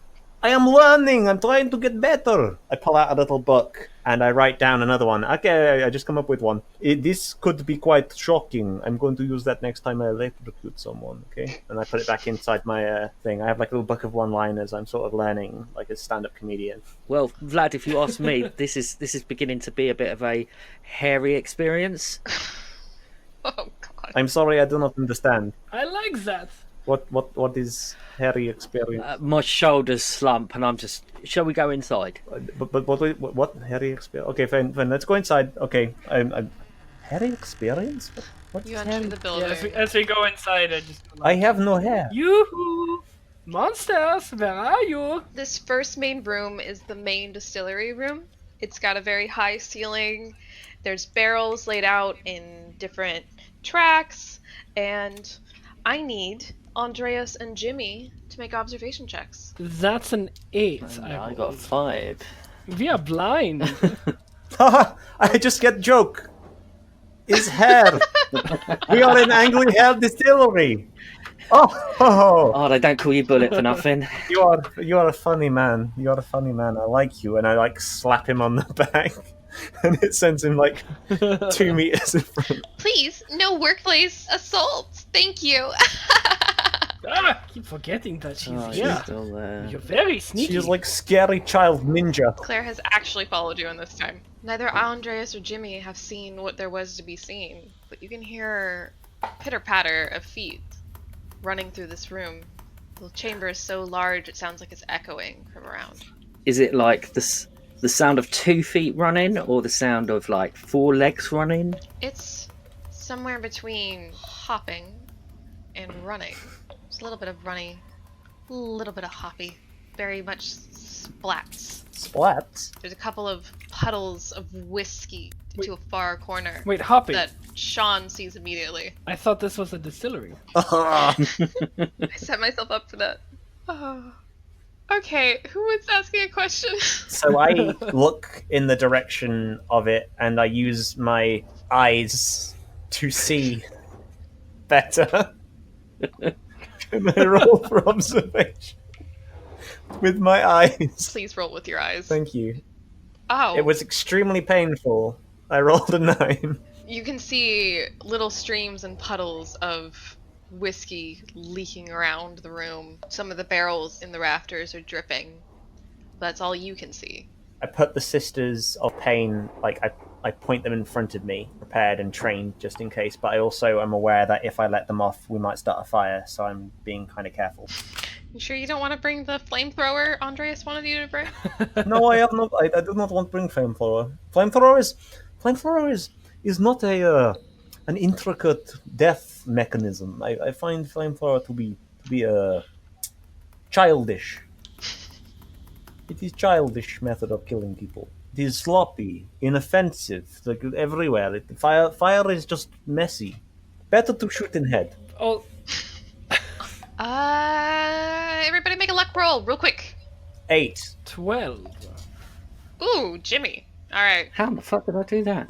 I am learning. I'm trying to get better. I pull out a little book and I write down another one. Okay, I just come up with one. This could be quite shocking. I'm going to use that next time I electrocute someone. Okay, and I put it back inside my thing. I have a little book of one-liners. I'm sort of learning like a stand-up comedian. Well, Vlad, if you ask me, this is beginning to be a bit of a hairy experience. Oh god. I'm sorry, I do not understand. I like that. What is hairy experience? My shoulders slump, and I'm just. Shall we go inside? But what hairy experience? Okay, fine. Let's go inside. Okay, I'm hairy experience. What's You enter hairy? the Yeah, building. as we go inside, I just. I have no hair. Yoo-hoo! Monsters, where are you? This first main room is the main distillery room. It's got a very high ceiling. There's barrels laid out in different tracks, and I need Andreas and Jimmy to make observation checks. That's an 8. I got 5. We are blind. Haha! I just get joke. Is hair. We are in Angry Hair Distillery. Oh, Oh, they don't call you Bullet for nothing. you are a funny man. You are a funny man. I like you, and I slap him on the back, and it sends him 2 meters in front. Please, no workplace assault. Thank you. Ah, keep forgetting that she's Oh, here. she's still there. You're very sneaky. She's like scary child ninja. Claire has actually followed you in this time. Neither Andreas or Jimmy have seen what there was to be seen, but you can hear pitter-patter of feet running through this room. The chamber is so large it sounds like it's echoing from around. Is it like the sound of 2 feet running, or the sound of 4 legs running? It's somewhere between hopping and running. Just a little bit of runny, a little bit of hoppy. Very much splats. Splats? There's a couple of puddles of whiskey to a far corner Wait, Hoppy. that Sean sees immediately. I thought this was a distillery. I set myself up for that. Oh. Okay, who was asking a question? So I look in the direction of it, and I use my eyes to see better. Can I roll for observation? With my eyes. Please roll with your eyes. Thank you. Oh. It was extremely painful. I rolled a 9. You can see little streams and puddles of whiskey leaking around the room. Some of the barrels in the rafters are dripping. That's all you can see. I put the Sisters of Pain, like, I point them in front of me, prepared and trained just in case, but I also am aware that if I let them off, we might start a fire, so I'm being kind of careful. You sure you don't want to bring the flamethrower Andreas wanted you to bring? No, I have not. I do not want to bring flamethrower. Flamethrower is not an intricate death mechanism. I find flamethrower to be childish. It is childish method of killing people. It is sloppy, inoffensive, like everywhere. Fire is just messy. Better to shoot in head. Oh, Everybody make a luck roll, real quick. 8. 12. Ooh, Jimmy. Alright. How the fuck did I do that?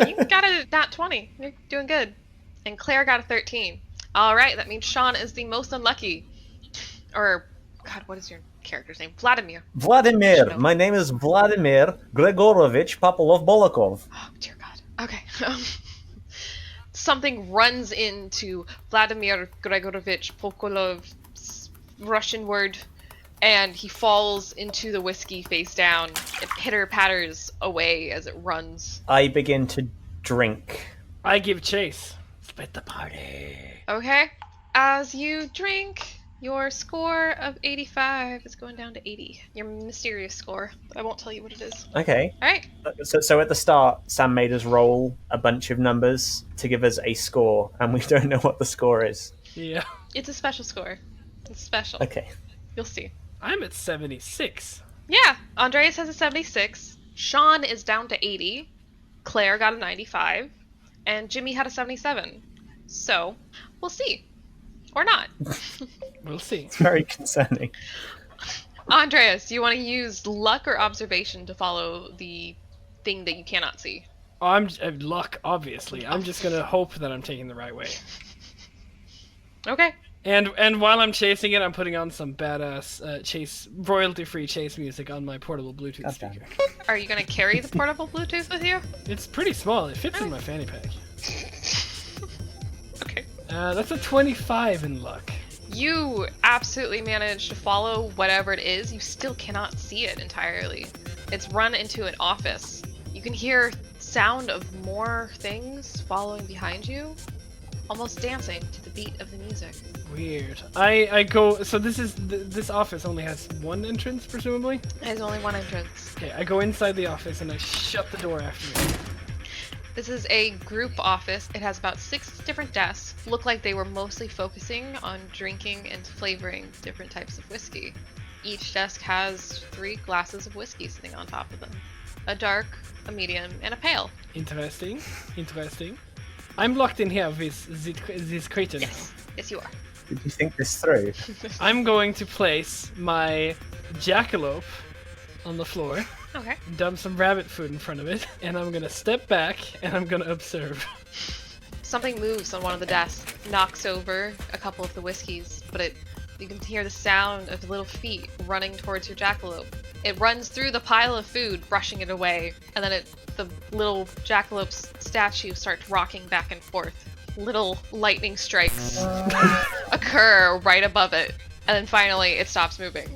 You got a nat 20. You're doing good. And Claire got a 13. Alright, that means Sean is the most unlucky. Or, God, what is your character's name? Vladimir. Vladimir. My name is Vladimir Gregorovich Popolov-Bolokov. Oh, dear God. Okay. Something runs into Vladimir Gregorovich Pokolov's Russian word, and he falls into the whiskey face down. It pitter-patters away as it runs. I begin to drink. I give chase. Split the party. Okay. As you drink, your score of 85 is going down to 80. Your mysterious score. I won't tell you what it is. Okay. Alright. So at the start, Sam made us roll a bunch of numbers to give us a score, and we don't know what the score is. Yeah. It's a special score. It's special. Okay. You'll see. I'm at 76. Yeah, Andreas has a 76. Sean is down to 80. Claire got a 95. And Jimmy had a 77. So, we'll see. Or not. We'll see. It's very concerning. Andreas, do you want to use luck or observation to follow the thing that you cannot see? I'm luck, obviously. I'm just gonna hope that I'm taking the right way. Okay. And while I'm chasing it, I'm putting on some badass royalty-free chase music on my portable Bluetooth speaker. Are you going to carry the portable Bluetooth with you? It's pretty small. It fits in my fanny pack. Okay. That's a 25 in luck. You absolutely managed to follow whatever it is. You still cannot see it entirely. It's run into an office. You can hear sound of more things following behind you, almost dancing to the beat of the music. Weird. I go. So this office only has one entrance, presumably. There's only one entrance. Okay, I go inside the office and I shut the door after me. This is a group office. It has about 6 different desks. Look like they were mostly focusing on drinking and flavoring different types of whiskey. Each desk has 3 glasses of whiskey sitting on top of them. A dark, a medium, and a pale. Interesting. Interesting. I'm locked in here with this creature now. Yes, you are. Did you think this through? I'm going to place my jackalope on the floor, Okay. dump some rabbit food in front of it, and I'm gonna step back and I'm gonna observe. Something moves on one of the desks, knocks over a couple of the whiskeys, but you can hear the sound of little feet running towards your jackalope. It runs through the pile of food, brushing it away, and then the little jackalope's statue starts rocking back and forth. Little lightning strikes occur right above it, and then finally it stops moving.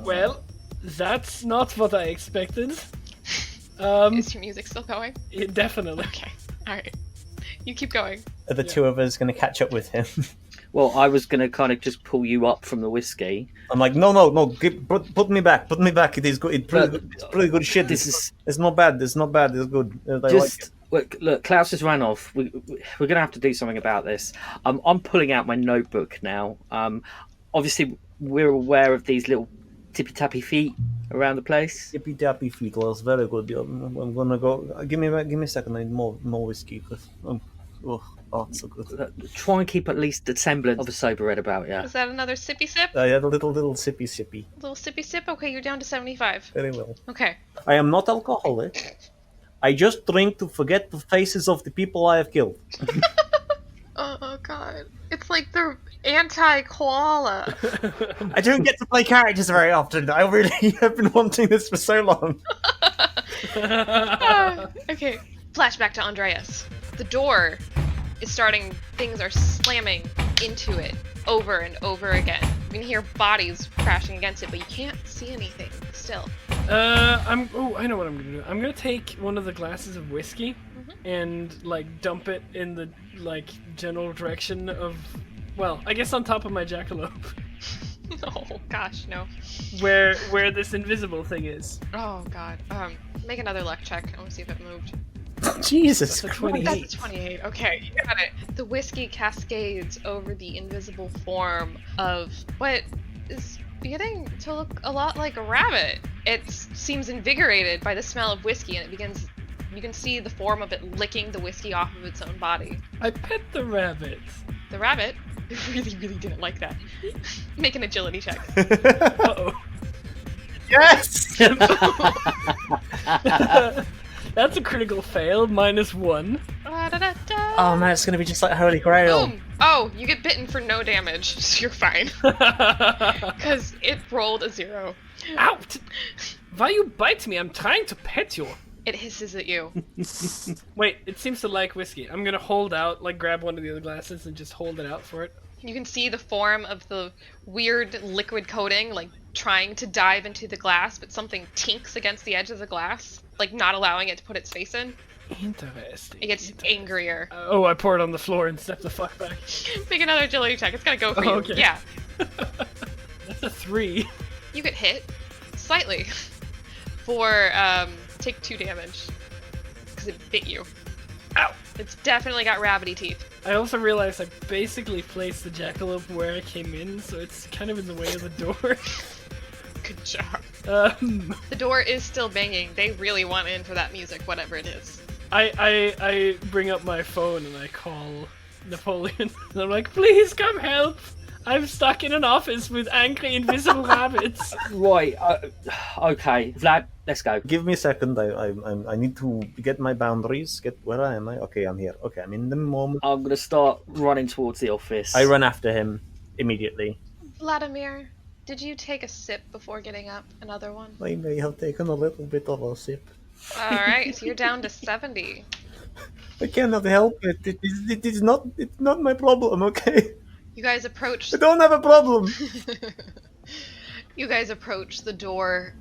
Well, that's not what I expected. Is your music still going? Definitely. Okay, alright. You keep going. Are the two of us going to catch up with him? Well, I was going to kind of just pull you up from the whiskey. I'm like, no, put me back. It is good. It's pretty good shit. It's not bad. It's not bad. It's good. I Just like it. look, Klaus has ran off. We're going to have to do something about this. I'm pulling out my notebook now. Obviously, we're aware of these little tippy tappy feet around the place. Tippy tappy feet was very good. I'm gonna go. Give me a second. I need more whiskey. It's so good. Try and keep at least a semblance of a sober head about you. Is that another sippy sip? I had a little sippy. Little sippy sip? Okay, you're down to 75. Very well. Okay. I am not alcoholic. I just drink to forget the faces of the people I have killed. Oh god. It's like the anti-koala. I don't get to play characters very often. I really have been wanting this for so long. Okay. Flashback to Andreas. The door is starting, things are slamming into it over and over again. You can hear bodies crashing against it, but you can't see anything still. I know what I'm gonna do. I'm gonna take one of the glasses of whiskey and like dump it in the like general direction of, well, I guess on top of my jackalope. Oh gosh, no. Where this invisible thing is. Oh god. Make another luck check. I want to see if it moved. Jesus That's a Christ. 28. That's a 28. Okay, you got it. The whiskey cascades over the invisible form of what is beginning to look a lot like a rabbit. It seems invigorated by the smell of whiskey, and it begins. You can see the form of it licking the whiskey off of its own body. I pet the rabbit. The rabbit really, really didn't like that. Make an agility check. Uh-oh. Yes! That's a critical fail, -1. Da-da-da-da. Oh man, it's gonna be just like Holy Grail. Boom! Oh, you get bitten for no damage, so you're fine. Because it rolled a 0. Ow! Why you bite me? I'm trying to pet you. It hisses at you. Wait, it seems to like whiskey. I'm gonna hold out, like grab one of the other glasses and just hold it out for it. You can see the form of the weird liquid coating, like trying to dive into the glass, but something tinks against the edge of the glass, like not allowing it to put its face in. Interesting. It gets angrier. Oh, I pour it on the floor and step the fuck back. Make another agility check. It's gonna go for Oh, you. okay. Yeah. That's a 3. You get hit slightly for take 2 damage because it bit you. Ow! It's definitely got rabbity teeth. I also realized I basically placed the jackalope where I came in, so it's kind of in the way of the door. Good job. um, The door is still banging. They really want in for that music, whatever it is. I bring up my phone and I call Napoleon. And I'm like, please come help! I'm stuck in an office with angry invisible rabbits. Right, okay, Vlad, let's go. Give me a second. I need to get my boundaries. Where am I? Okay, I'm here. Okay, I'm in the moment. I'm gonna start running towards the office. I run after him immediately. Vladimir, did you take a sip before getting up? Another one? I may have taken a little bit of a sip. Alright, so you're down to 70. I cannot help it. It's not my problem. Okay. You guys approach. I don't have a problem. You guys approach the door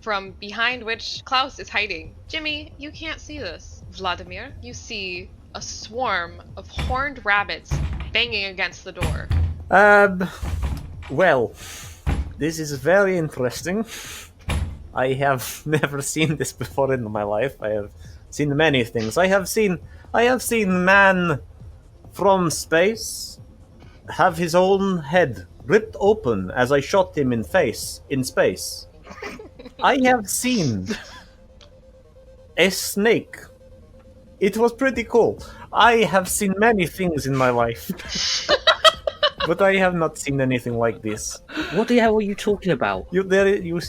from behind which Klaus is hiding. Jimmy, you can't see this. Vladimir, you see a swarm of horned rabbits banging against the door. Well, this is very interesting. I have never seen this before in my life. I have seen many things. I have seen man from space have his own head ripped open as I shot him in space. I have seen a snake. It was pretty cool. I have seen many things in my life. But I have not seen anything like this. What the hell are you talking about? You don't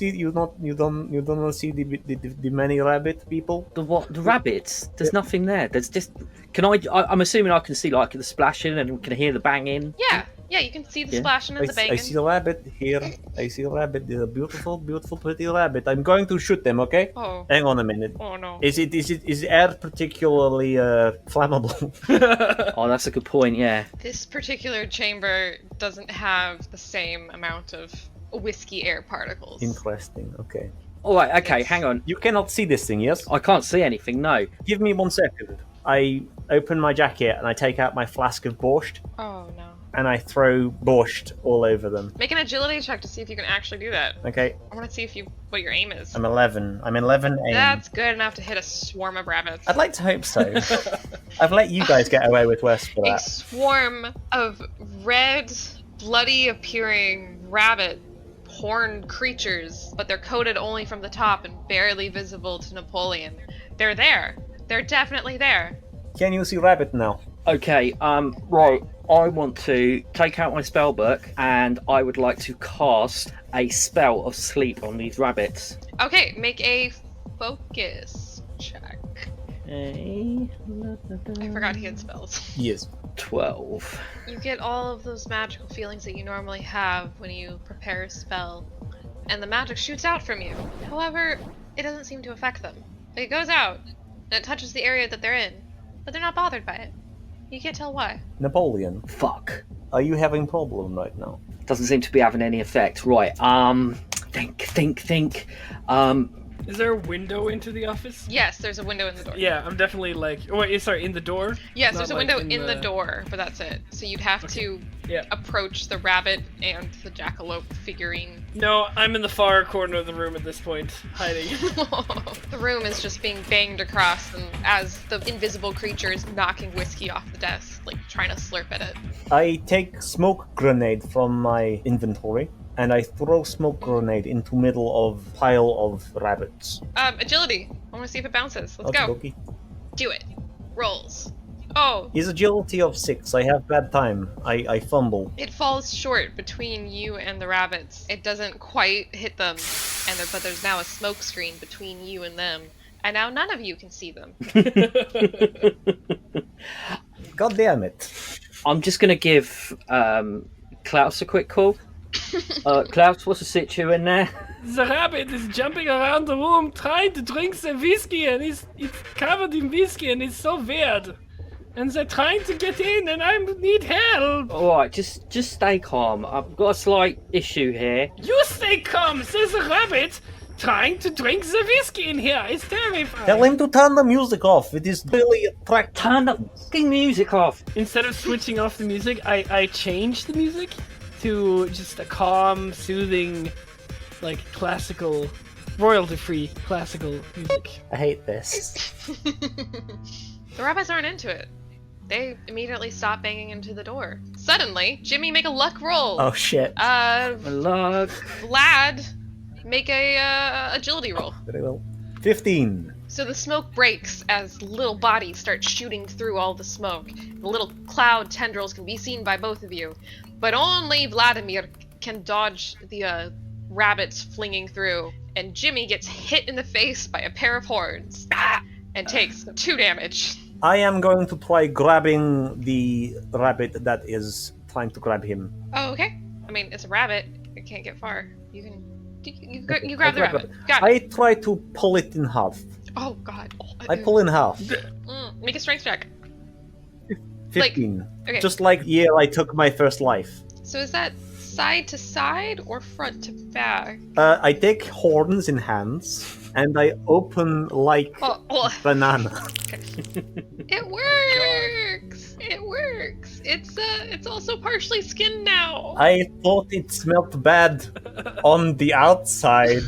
see the many rabbit people? The what? The rabbits? There's nothing there. There's just. I'm assuming I can see like the splashing and can hear the banging. Yeah, you can see the Yeah. splashing and the I banging. see the rabbit here. I see the rabbit. There's a beautiful, pretty rabbit. I'm going to shoot them. Okay? Oh. Hang on a minute. Oh no. Is air particularly flammable? Oh, that's a good point. Yeah. This particular chamber doesn't have the same amount of whiskey air particles. Interesting. Okay. All right. Okay. Hang on. You cannot see this thing, yes? I can't see anything. No. Give me 1 second. I open my jacket and I take out my flask of borscht Oh no. and I throw borscht all over them. Make an agility check to see if you can actually do that. Okay. I want to see what your aim is. I'm 11. I'm 11 aim. That's good enough to hit a swarm of rabbits. I'd like to hope so. I've let you guys get away with worse for A that. swarm of red, bloody appearing rabbit horned creatures, but they're coated only from the top and barely visible to Napoleon. They're there. They're definitely there. Can you see rabbit now? Okay, right. I want to take out my spell book and I would like to cast a spell of sleep on these rabbits. Okay, make a focus check. I forgot he had spells. Yes. 12. You get all of those magical feelings that you normally have when you prepare a spell, and the magic shoots out from you. However, it doesn't seem to affect them. It goes out, and it touches the area that they're in, but they're not bothered by it. You can't tell why. Napoleon, Fuck. are you having problem right now? Doesn't seem to be having any effect. Right, think. Is there a window into the office? Yes, there's a window in the door. Yeah, I'm definitely like. Oh, wait, sorry, in the door? Yes, Not there's a like window in in the door, but that's it. So you'd have to Yeah. approach the rabbit and the jackalope figurine. No, I'm in the far corner of the room at this point, hiding. The room is just being banged across, and as the invisible creature is knocking whiskey off the desk, like trying to slurp at it. I take smoke grenade from my inventory and I throw smoke grenade into middle of pile of rabbits. Agility. I want to see if it bounces. Let's go. Okey-dokey. Do it. Rolls. Oh, Is agility of 6. I have bad time. I fumble. it falls short between you and the rabbits. It doesn't quite hit them, but there's now a smoke screen between you and them, and now none of you can see them. God damn it. I'm just going to give Klaus a quick call. Klaus, what's the situ in there? The rabbit is jumping around the room trying to drink some whiskey, and it's covered in whiskey, and it's so weird. And they're trying to get in, and I need help. Alright, just stay calm. I've got a slight issue here. You stay calm. There's a rabbit trying to drink the whiskey in here. It's terrifying. Tell him to turn the music off. It is really attractive. Turn the fucking music off. Instead of switching off the music, I changed the music to just a calm, soothing, like classical, royalty-free classical music. I hate this. The rabbits aren't into it. They immediately stop banging into the door. Suddenly, Jimmy, make a luck roll. Oh shit. Luck. Vlad, make a agility roll. Very well. 15. So the smoke breaks as little bodies start shooting through all the smoke. The little cloud tendrils can be seen by both of you, but only Vladimir can dodge the rabbits flinging through, and Jimmy gets hit in the face by a pair of horns and takes 2 damage. I am going to try grabbing the rabbit that is trying to grab him. Oh, okay. I mean, it's a rabbit. It can't get far. You can... You Okay, grab I the grab rabbit. it. Got it. I try to pull it in half. Oh, God. I pull in half. Make a strength check. 15. Okay. Just like year I took my first life. So is that side to side or front to back? I take horns in hands and I open like Oh, banana. it works! It works! It's also partially skinned now. I thought it smelled bad on the outside.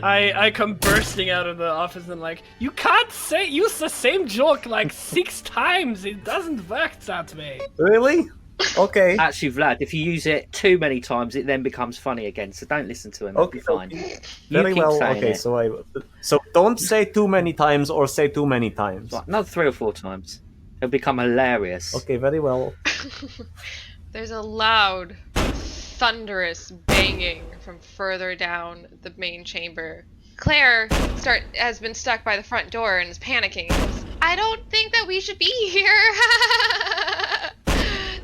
I come bursting out of the office and like, you can't use the same joke like 6 times. It doesn't work that way. Really? Okay. Actually, Vlad, if you use it too many times, it then becomes funny again. So don't listen to him. It'll be fine. Very keep well. saying Okay, it. so don't say too many times or say too many times. Right, another 3 or 4 times. It'll become hilarious. Okay, very well. There's a loud, thunderous banging from further down the main chamber. Claire has been stuck by the front door and is panicking. I don't think that we should be here.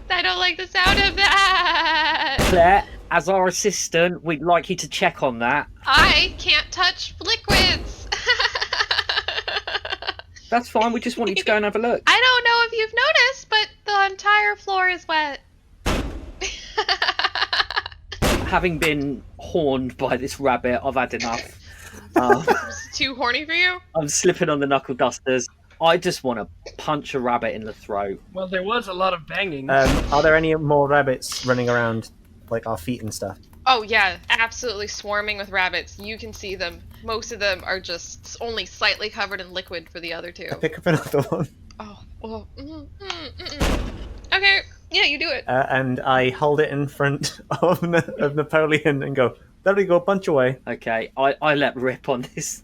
I don't like the sound of that. Claire, as our assistant, we'd like you to check on that. I can't touch liquids. That's fine. We just want you to go and have a look. I don't know if you've noticed, but the entire floor is wet. Having been horned by this rabbit, I've had enough. It's too horny for you? I'm slipping on the knuckle dusters. I just want to punch a rabbit in the throat. Well, there was a lot of banging. Are there any more rabbits running around, like our feet and stuff? Oh yeah, absolutely swarming with rabbits. You can see them. Most of them are just only slightly covered in liquid for the other two. I pick up another one. Oh, okay. Yeah, you do it. and I hold it in front of Napoleon and go, there we go, punch away. Okay, I let rip on this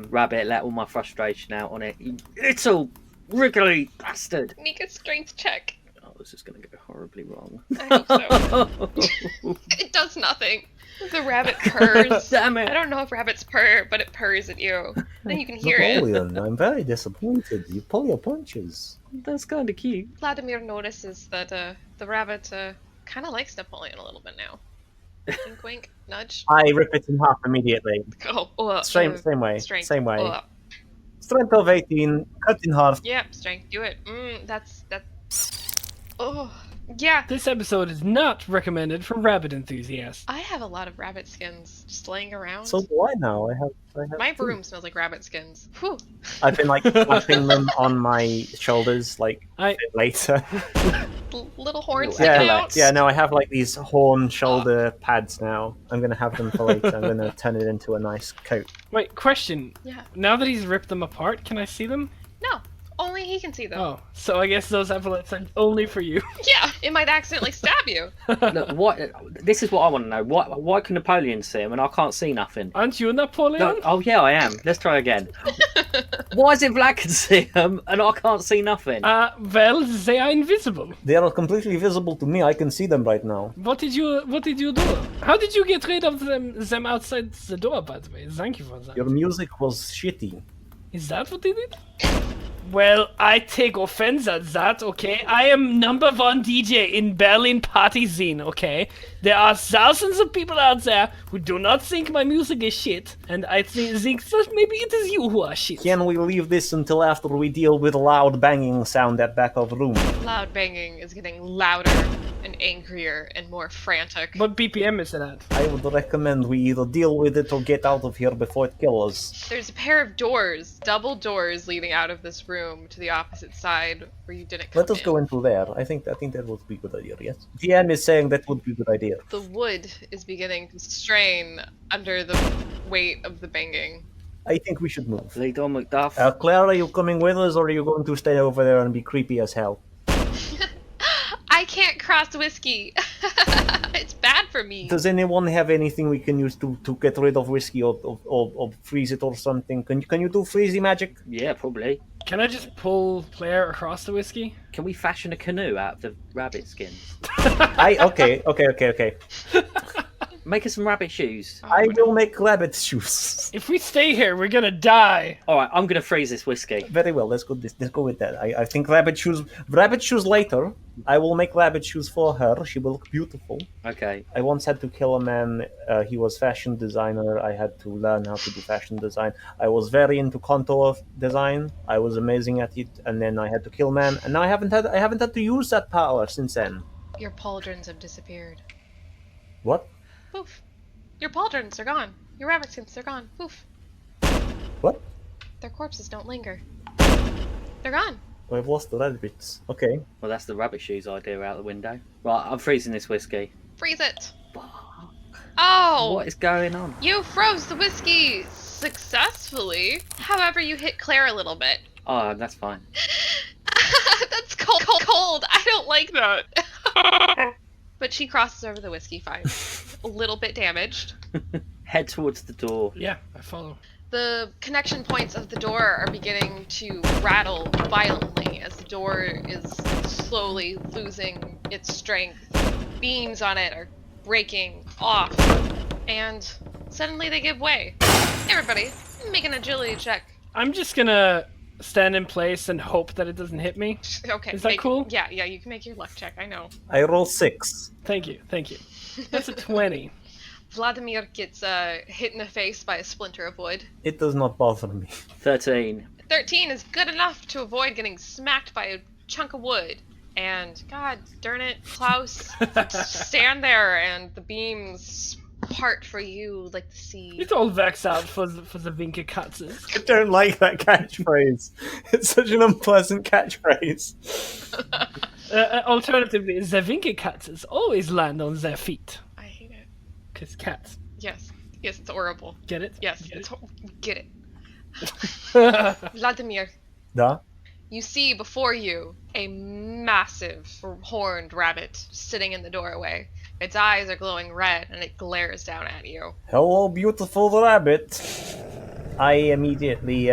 rabbit, let all my frustration out on it. You little wriggly bastard! Make a strength check. Oh, this is going to go horribly wrong. I hope so. It does nothing. The rabbit purrs. Damn it! I don't know if rabbits purr, but it purrs at you. Then you can hear it. Napoleon, I'm very disappointed. You pull your punches. That's kind of cute. Vladimir notices that the rabbit kind of likes Napoleon a little bit now. Wink, wink, nudge. I rip it in half immediately. Same Way. Strength. Same way. Strength of 18, cut in half. Yep, strength. Do it. That's. Oh, yeah. This episode is not recommended for rabbit enthusiasts. I have a lot of rabbit skins just laying around. So do I now. I have My two. broom smells like rabbit skins. Whew. I've been like slapping them on my shoulders like a bit later. Little horns sticking out. Yeah, no, I have like these horn shoulder pads now. I'm gonna have them for later. I'm gonna turn it into a nice coat. Wait, question. Yeah. Now that he's ripped them apart, can I see them? No, only he can see them. Oh, so I guess those epaulets are only for you. Yeah, it might accidentally stab you. Look, this is what I want to know. Why can Napoleon see him and I can't see nothing? Aren't you Napoleon? No, oh yeah, I am. Let's try again. Why is it Vlad can see them and I can't see nothing? Well, they are invisible. They are completely visible to me. I can see them right now. What did you do? How did you get rid of them outside the door, by the way? Thank you for that. Your music was shitty. Is that what they did? Well, I take offense at that, okay? I am #1 DJ in Berlin party scene, okay? There are thousands of people out there who do not think my music is shit, and I think that maybe it is you who are shit. Can we leave this until after we deal with loud banging sound at back of room? Loud banging is getting louder and angrier and more frantic. What BPM is it at? I would recommend we either deal with it or get out of here before it kills us. There's a pair of doors, double doors leading out of this room to the opposite side where you didn't come Let us go into there. I think that would be a good idea, yes? DM is saying that would be a good idea. The wood is beginning to strain under the weight of the banging. I think we should move. Lead on, Macduff. Claire, are you coming with us or are you going to stay over there and be creepy as hell? I can't cross whiskey. It's bad for me. Does anyone have anything we can use to get rid of whiskey or freeze it or something? Can you do freezy magic? Yeah, probably. Can I just pull Claire across the whiskey? Can we fashion a canoe out of the rabbit skins? Okay. Make us some rabbit shoes. I will make rabbit shoes. If we stay here, we're gonna die. All right, I'm gonna freeze this whiskey. Very well. Let's go with that. I think rabbit shoes later. I will make rabbit shoes for her. She will look beautiful. Okay. I once had to kill a man. He was fashion designer. I had to learn how to do fashion design. I was very into contour design. I was amazing at it, and then I had to kill man. And now I haven't had to use that power since then. Your pauldrons have disappeared. What? Poof. Your pauldrons are gone. Your rabbit skins are gone. Poof. What? Their corpses don't linger. They're gone. I've lost the rabbits. Okay. Well, that's the rabbit shoes idea out the window. Right, I'm freezing this whiskey. Freeze it. Oh! What is going on? You froze the whiskey successfully. However, you hit Claire a little bit. Oh, that's fine. That's cold. I don't like that. But she crosses over the whiskey fine. A little bit damaged. Head towards the door. Yeah, I follow. The connection points of the door are beginning to rattle violently as the door is slowly losing its strength. Beams on it are breaking off, and suddenly they give way. Everybody, make an agility check. I'm just gonna stand in place and hope that it doesn't hit me. Okay. Is that cool? Yeah, you can make your luck check, I know. I roll 6. Thank you. That's a 20. Vladimir gets hit in the face by a splinter of wood. It does not bother me. 13. 13 is good enough to avoid getting smacked by a chunk of wood. And, god darn it, Klaus, stand there and the beams part for you like the sea. It's all vexed out for the Vinke Katzes. I don't like that catchphrase. It's such an unpleasant catchphrase. Alternatively, the Vinke Katzes always land on their feet. I hate it. Because cats. Yes, it's horrible. Get it? Yes, Get get it. it? Vladimir, Da? you see before you a massive horned rabbit sitting in the doorway. Its eyes are glowing red, and it glares down at you. Hello, beautiful rabbit. I immediately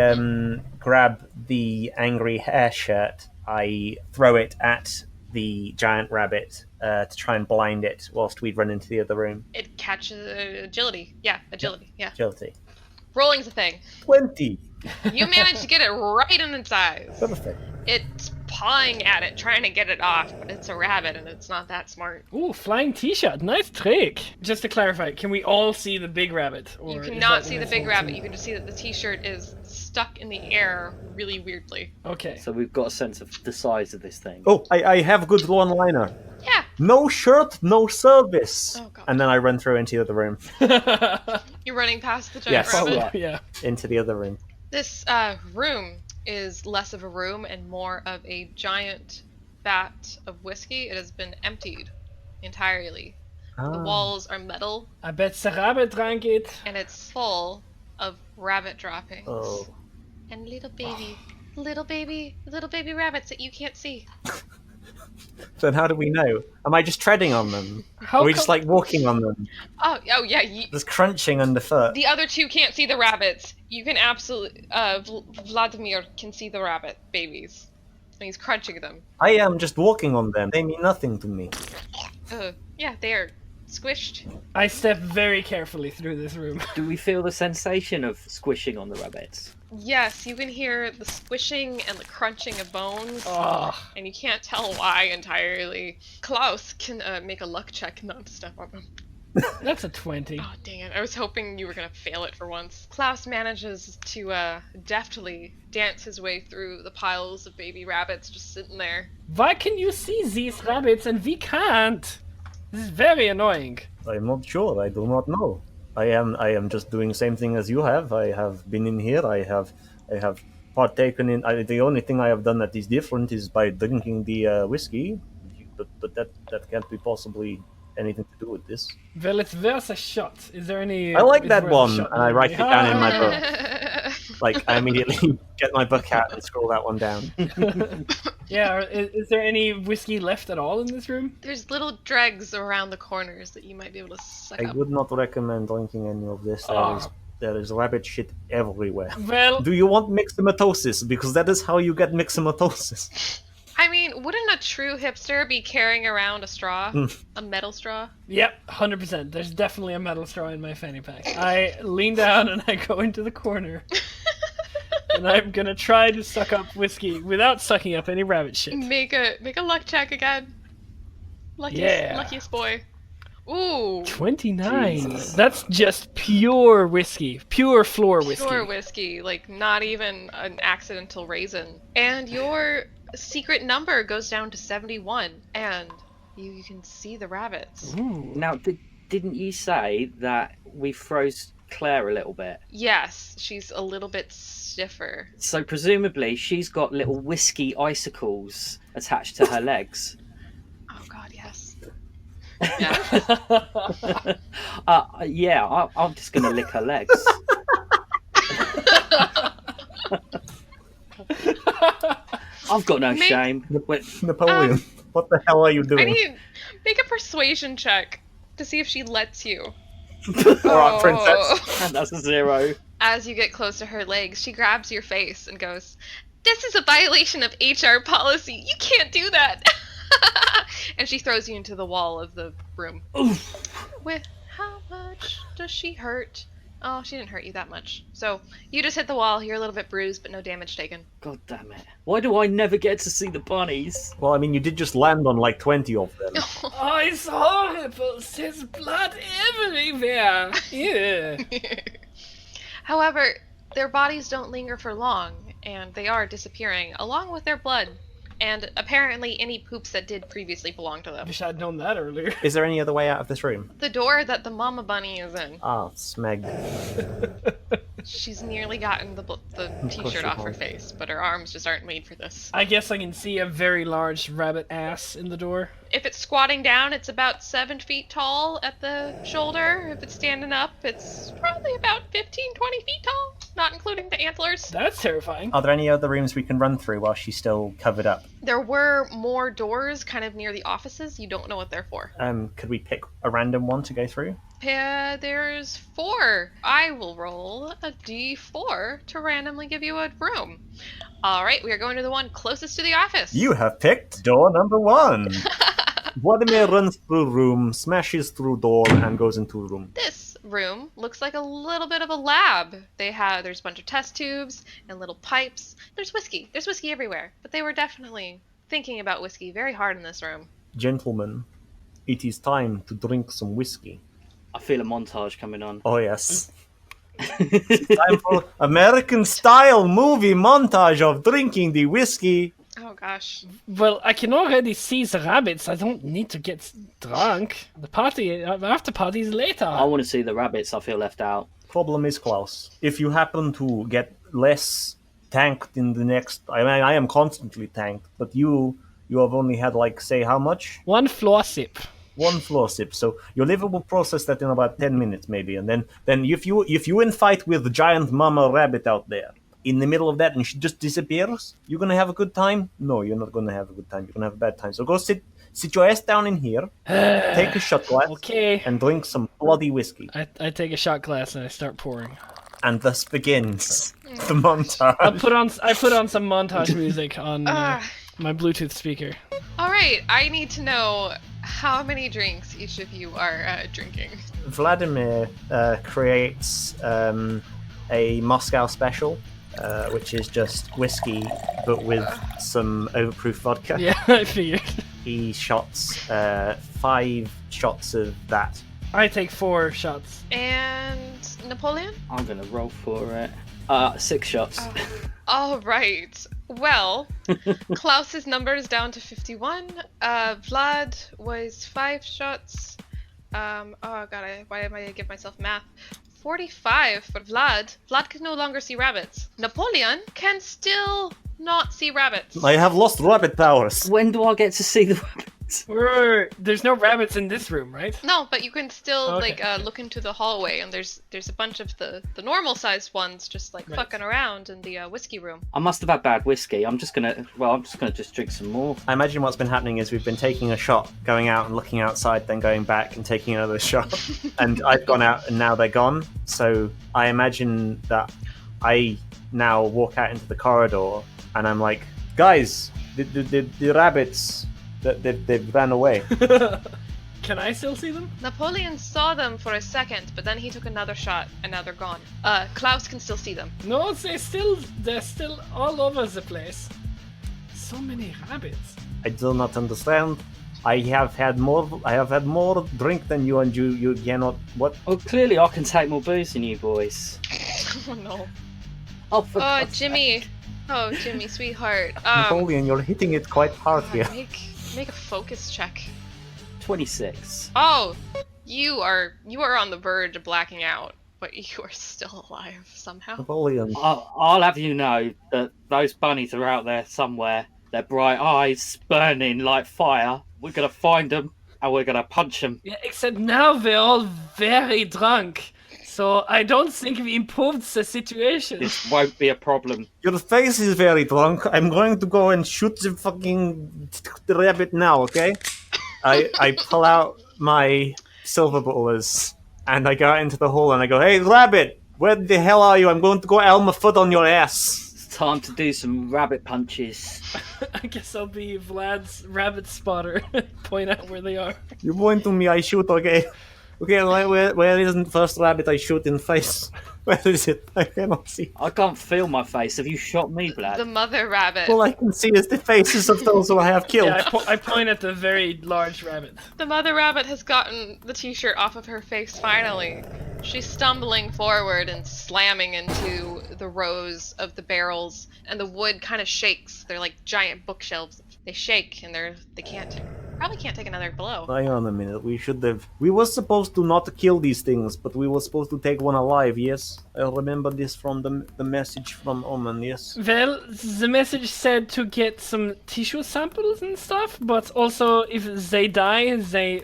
grab the angry hair shirt. I throw it at the giant rabbit to try and blind it whilst we run into the other room. It catches agility. Yeah, agility. Yeah. Agility. Rolling's a thing. 20. You managed to get it right in its eyes. Perfect. It's pawing at it, trying to get it off, but it's a rabbit and it's not that smart. Ooh, flying t-shirt. Nice trick. Just to clarify, can we all see the big rabbit? Or You is cannot that see the big rabbit. You can just see that the t-shirt is stuck in the air really weirdly. Okay. So we've got a sense of the size of this thing. Oh, I have a good one-liner. Yeah. No shirt, no service. Oh, God. And then I run through into the other room. You're running past the giant Yes. rabbit. Oh, yeah. Into the other room. This room is less of a room and more of a giant vat of whiskey. It has been emptied entirely. The walls are metal, I bet the rabbit drank it. and it's full of rabbit droppings. Oh. And little baby rabbits that you can't see. Then how do we know? Am I just treading on them? How Are we come- just like walking on them? Oh yeah. Just crunching underfoot. The other two can't see the rabbits. You can absolutely. Vladimir can see the rabbit babies, and he's crunching them. I am just walking on them. They mean nothing to me. Yeah, they are squished. I step very carefully through this room. Do we feel the sensation of squishing on the rabbits? Yes, you can hear the squishing and the crunching of bones, Oh, and you can't tell why entirely. Klaus can make a luck check not to step on them. that's a 20. Oh, dang it. I was hoping you were going to fail it for once. Klaus manages to deftly dance his way through the piles of baby rabbits just sitting there. Why can you see these rabbits and we can't? This is very annoying. I'm not sure. I do not know. I am just doing the same thing as you have. I have been in here. I have partaken in. The only thing I have done that is different is by drinking the whiskey, but that can't be possibly anything to do with this. Well, it's worth a shot. Is there any... I like it's that worth a one, shot. and I write it down in my book. Like I immediately get my book out and scroll that one down. Yeah, is there any whiskey left at all in this room? There's little dregs around the corners that you might be able to suck I up. would not recommend drinking any of this. There is rabbit shit everywhere. Well, Do you want myxomatosis? Because that is how you get myxomatosis. I mean, wouldn't a true hipster be carrying around a straw? A metal straw? yep, 100%. There's definitely a metal straw in my fanny pack. I lean down and I go into the corner. And I'm gonna try to suck up whiskey without sucking up any rabbit shit. Make a luck check again. Luckiest boy. Ooh, 29. Jesus. That's just pure whiskey. Pure floor whiskey. pure whiskey, like not even an accidental raisin. And your secret number goes down to 71, and you can see the rabbits. Ooh. Now, didn't you say that we froze Claire a little bit? Yes, she's a little bit stiffer. So presumably she's got little whiskey icicles attached to her legs. Oh god, yes. Yeah, I'm just gonna lick her legs. I've got no shame. Napoleon, what the hell are you I doing? need make a persuasion check to see if she lets you. Alright, princess. And that's a 0. As you get close to her legs, she grabs your face and goes, "This is a violation of HR policy. You can't do that." And she throws you into the wall of the room. With how much does she hurt? Oh, she didn't hurt you that much. So you just hit the wall. You're a little bit bruised, but no damage taken. God damn it. Why do I never get to see the bunnies? Well, I mean, you did just land on like 20 of them. Oh, it's horrible. There's blood everywhere. Yeah. However, their bodies don't linger for long, and they are disappearing along with their blood. And apparently any poops that did previously belong to them. Wish I'd known that earlier. Is there any other way out of this room? The door that the mama bunny is in. Ah, smeg. She's nearly gotten the t-shirt off her face, but her arms just aren't made for this. I guess I can see a very large rabbit ass in the door. If it's squatting down, it's about 7 feet tall at the shoulder. If it's standing up, it's probably about 15, 20 feet tall, not including the antlers. That's terrifying. Are there any other rooms we can run through while she's still covered up? There were more doors kind of near the offices. You don't know what they're for. Could we pick a random one to go through? There's 4. I will roll a d4 to randomly give you a room. All right, we are going to the one closest to the office. You have picked door number 1. Vladimir runs through room, smashes through door, and goes into room. This room looks like a little bit of a lab. There's a bunch of test tubes and little pipes. There's whiskey. There's whiskey everywhere. But they were definitely thinking about whiskey very hard in this room. Gentlemen, it is time to drink some whiskey. I feel a montage coming on. Oh, yes. It's time for American-style movie montage of drinking the whiskey. Oh, gosh. Well, I can already see the rabbits. I don't need to get drunk. The party, after party is later. I want to see the rabbits. I feel left out. Problem is, Klaus, if you happen to get less tanked in the next... I mean, I am constantly tanked, but you have only had, like, say, how much? 1 floor sip. 1 floor sip. So your liver will process that in about 10 minutes, maybe. And then if you in fight with the giant mama rabbit out there, in the middle of that, and she just disappears, you're gonna have a good time? No, you're not gonna have a good time. You're gonna have a bad time. So go sit your ass down in here, take a shot glass, Okay. and drink some bloody whiskey. I take a shot glass and I start pouring. And thus begins the montage. I put on some montage music on my Bluetooth speaker. All right, I need to know how many drinks each of you are drinking. Vladimir creates a Moscow special, which is just whiskey, but with some overproof vodka. Yeah, I figured. He shots 5 shots of that. I take 4 shots. And Napoleon? I'm going to roll for it. 6 shots. All right. Well, Klaus's number is down to 51. Vlad was 5 shots. Oh god, why am I give myself math? 45 for Vlad. Vlad can no longer see rabbits. Napoleon can still not see rabbits. I have lost rabbit powers. When do I get to see the rabbits? There's no rabbits in this room, right? No, but you can still Okay. look into the hallway, and there's a bunch of the normal sized ones just like Right. fucking around in the whiskey room. I must have had bad whiskey. I'm just gonna drink some more. I imagine what's been happening is we've been taking a shot, going out and looking outside, then going back and taking another shot. And I've gone out and now they're gone. So I imagine that I now walk out into the corridor and I'm like, guys, the rabbits, they've ran away. Can I still see them? Napoleon saw them for a second, but then he took another shot, and now they're gone. Klaus can still see them. No, they're still all over the place. So many rabbits. I do not understand. I have had more drink than you, and you cannot. What? Well, clearly I can take more booze than you boys. Oh no. Oh, for Oh, God's Jimmy. Oh, Jimmy, sweetheart. Napoleon, you're hitting it quite hard here. Make a focus check. sake. 26. Oh, you are on the verge of blacking out, but you are still alive somehow. Napoleon. I'll have you know that those bunnies are out there somewhere. Their bright eyes burning like fire. We're gonna find them and we're gonna punch them. Yeah, except now we're all very drunk. So I don't think we improved the situation. This won't be a problem. Your face is very drunk. I'm going to go and shoot the rabbit now, okay? I pull out my silver bullets and I go out into the hall and I go, hey, rabbit, where the hell are you? I'm going to go out my foot on your ass. It's time to do some rabbit punches. I guess I'll be Vlad's rabbit spotter. Point out where they are. You point to me, I shoot, okay? Okay, where isn't first rabbit I shoot in face? Where is it? I cannot see. I can't feel my face. Have you shot me, Vlad? The mother rabbit. All I can see is the faces of those who I have killed. Yeah, I point at the very large rabbit. The mother rabbit has gotten the t-shirt off of her face finally. She's stumbling forward and slamming into the rows of the barrels, and the wood kind of shakes. They're like giant bookshelves. They shake and they can't Probably can't take another blow. Hang on a minute. We should have. We were supposed to not kill these things, but we were supposed to take one alive. Yes, I remember this from the message from O.M.E.N. Yes. Well, the message said to get some tissue samples and stuff, but also if they die, they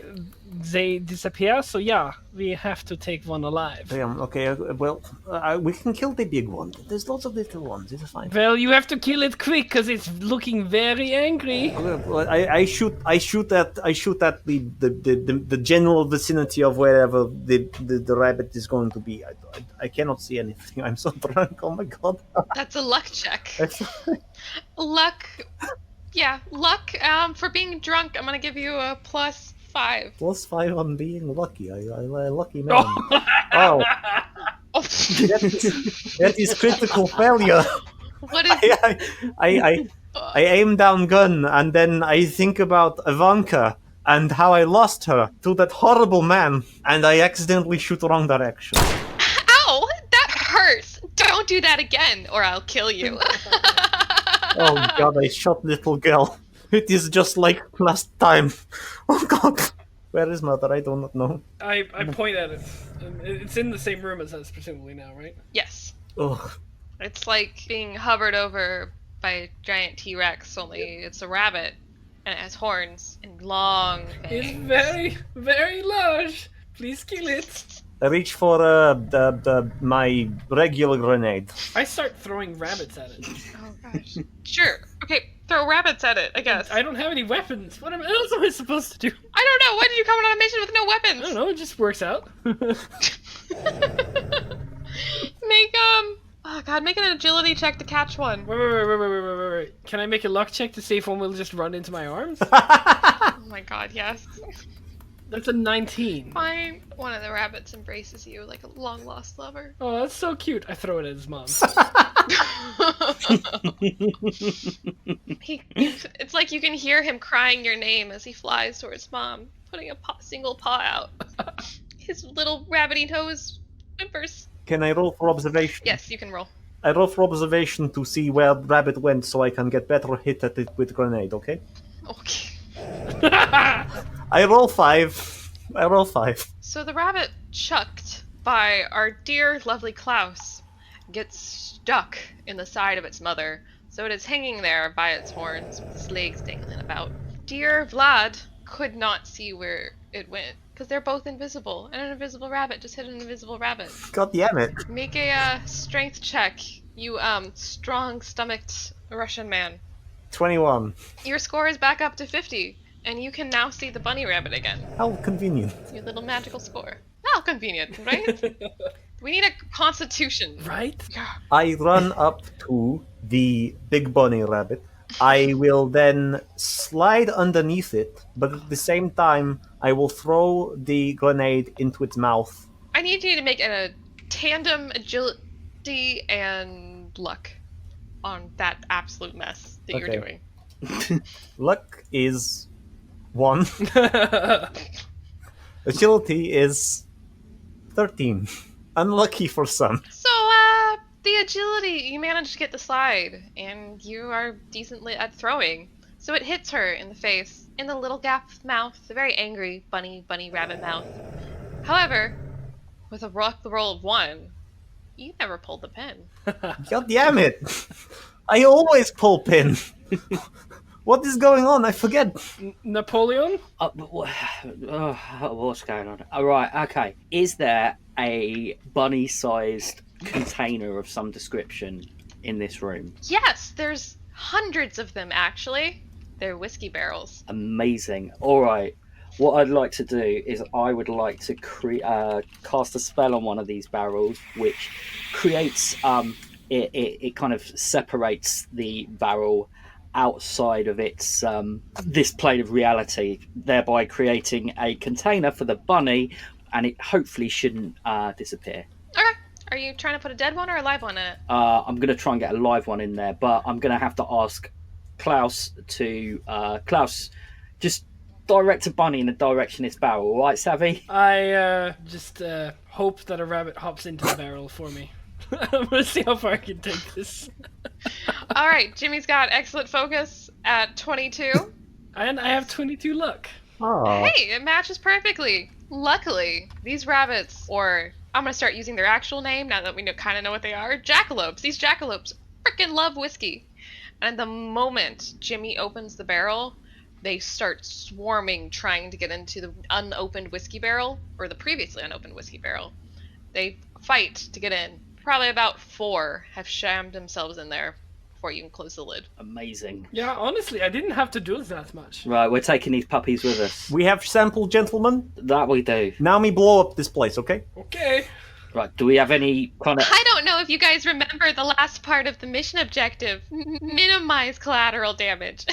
disappear. So yeah, we have to take one alive. Damn. Okay. Well, we can kill the big one. There's lots of little ones. It's fine. Well, you have to kill it quick because it's looking very angry. Well, I shoot at the general vicinity of wherever the rabbit is going to be. I cannot see anything. I'm so drunk. Oh my god. That's a luck check. Luck. Yeah, luck. For being drunk, I'm gonna give you a +5. +5 on being lucky. I'm a lucky man. Oh. Oh. That is critical failure. What is? I aim down gun and then I think about Ivanka and how I lost her to that horrible man, and I accidentally shoot the wrong direction. Ow! That hurts. Don't do that again, or I'll kill you. Oh god, I shot little girl. It is just like last time. Oh god. Where is mother? I do not know. I point at it. It's in the same room as us, presumably now, right? Yes. Ugh. It's like being hovered over by a giant T-Rex, only it's a rabbit, and it has horns and long fangs. It's very, very large. Please kill it. I reach for my regular grenade. I start throwing rabbits at it. Oh gosh. Sure. Okay, throw rabbits at it, I guess. I don't have any weapons. What else am I supposed to do? I don't know. Why did you come on a mission with no I weapons? don't know. It just works out. Make oh god, make an agility check to catch one. Wait. Can I make a luck check to see if one will just run into my arms? Oh my god, yes. That's a 19. Fine. One of the rabbits embraces you like a long lost lover. Oh, that's so cute. I throw it at his mom. It's like you can hear him crying your name as he flies towards mom, putting a single paw out. His little rabbity nose whimpers. Can I roll for observation? Yes, you can roll. I roll for observation to see where rabbit went so I can get better hit at it with grenade, okay? Okay. I roll 5. So the rabbit chucked by our dear lovely Klaus gets stuck in the side of its mother, so it is hanging there by its horns with its legs dangling about. Dear Vlad could not see where it went because they're both invisible, and an invisible rabbit just hit an invisible rabbit. God damn it. Make a strength check, you strong-stomached Russian man. 21. Your score is back up to 50, and you can now see the bunny rabbit again. How convenient. Your little magical score. How convenient, right? We need a constitution. Right? Yeah. I run up to the big bunny rabbit. I will then slide underneath it, but at the same time, I will throw the grenade into its mouth. I need you to make a tandem agility and luck on that absolute mess that you're Okay. doing. Luck is 1. Agility is 13. Unlucky for some. So, the agility, you managed to get the slide, and you are decently at throwing. So it hits her in the face, in the little gap mouth, the very angry bunny rabbit mouth. However, with a roll of 1, you never pulled the pin. God damn it! I always pull pin. What is going on? I forget. Napoleon? What's going on? All right, okay. Is there a bunny-sized container of some description in this room? Yes, there's hundreds of them, actually. They're whiskey barrels. Amazing. All right. What I'd like to do is I would like to cast a spell on one of these barrels, which creates it kind of separates the barrel outside of its this plane of reality, thereby creating a container for the bunny, and it hopefully shouldn't disappear. Okay. Are you trying to put a dead one or a live one in it? I'm going to try and get a live one in there, but I'm going to have to ask Klaus to just direct a bunny in the direction it's barrel. All right, Savvy? I just hope that a rabbit hops into the barrel for me. I'm gonna see how far I can take this. All right, Jimmy's got excellent focus at 22. And I have 22 luck. Oh, Hey, it matches perfectly. Luckily, these rabbits, or I'm gonna start using their actual name now that we kind of know what they are, jackalopes. These jackalopes freaking love whiskey. And the moment Jimmy opens the barrel, they start swarming trying to get into the unopened whiskey barrel, or the previously unopened whiskey barrel. They fight to get in. Probably about 4 have shammed themselves in there before you can close the lid. Amazing. Yeah, honestly, I didn't have to do that much. Right, we're taking these puppies with us. we have sample, gentlemen. That we do. Now me blow up this place, okay? Okay. Right, do we have any kind of... I don't know if you guys remember the last part of the mission objective. Minimize collateral damage.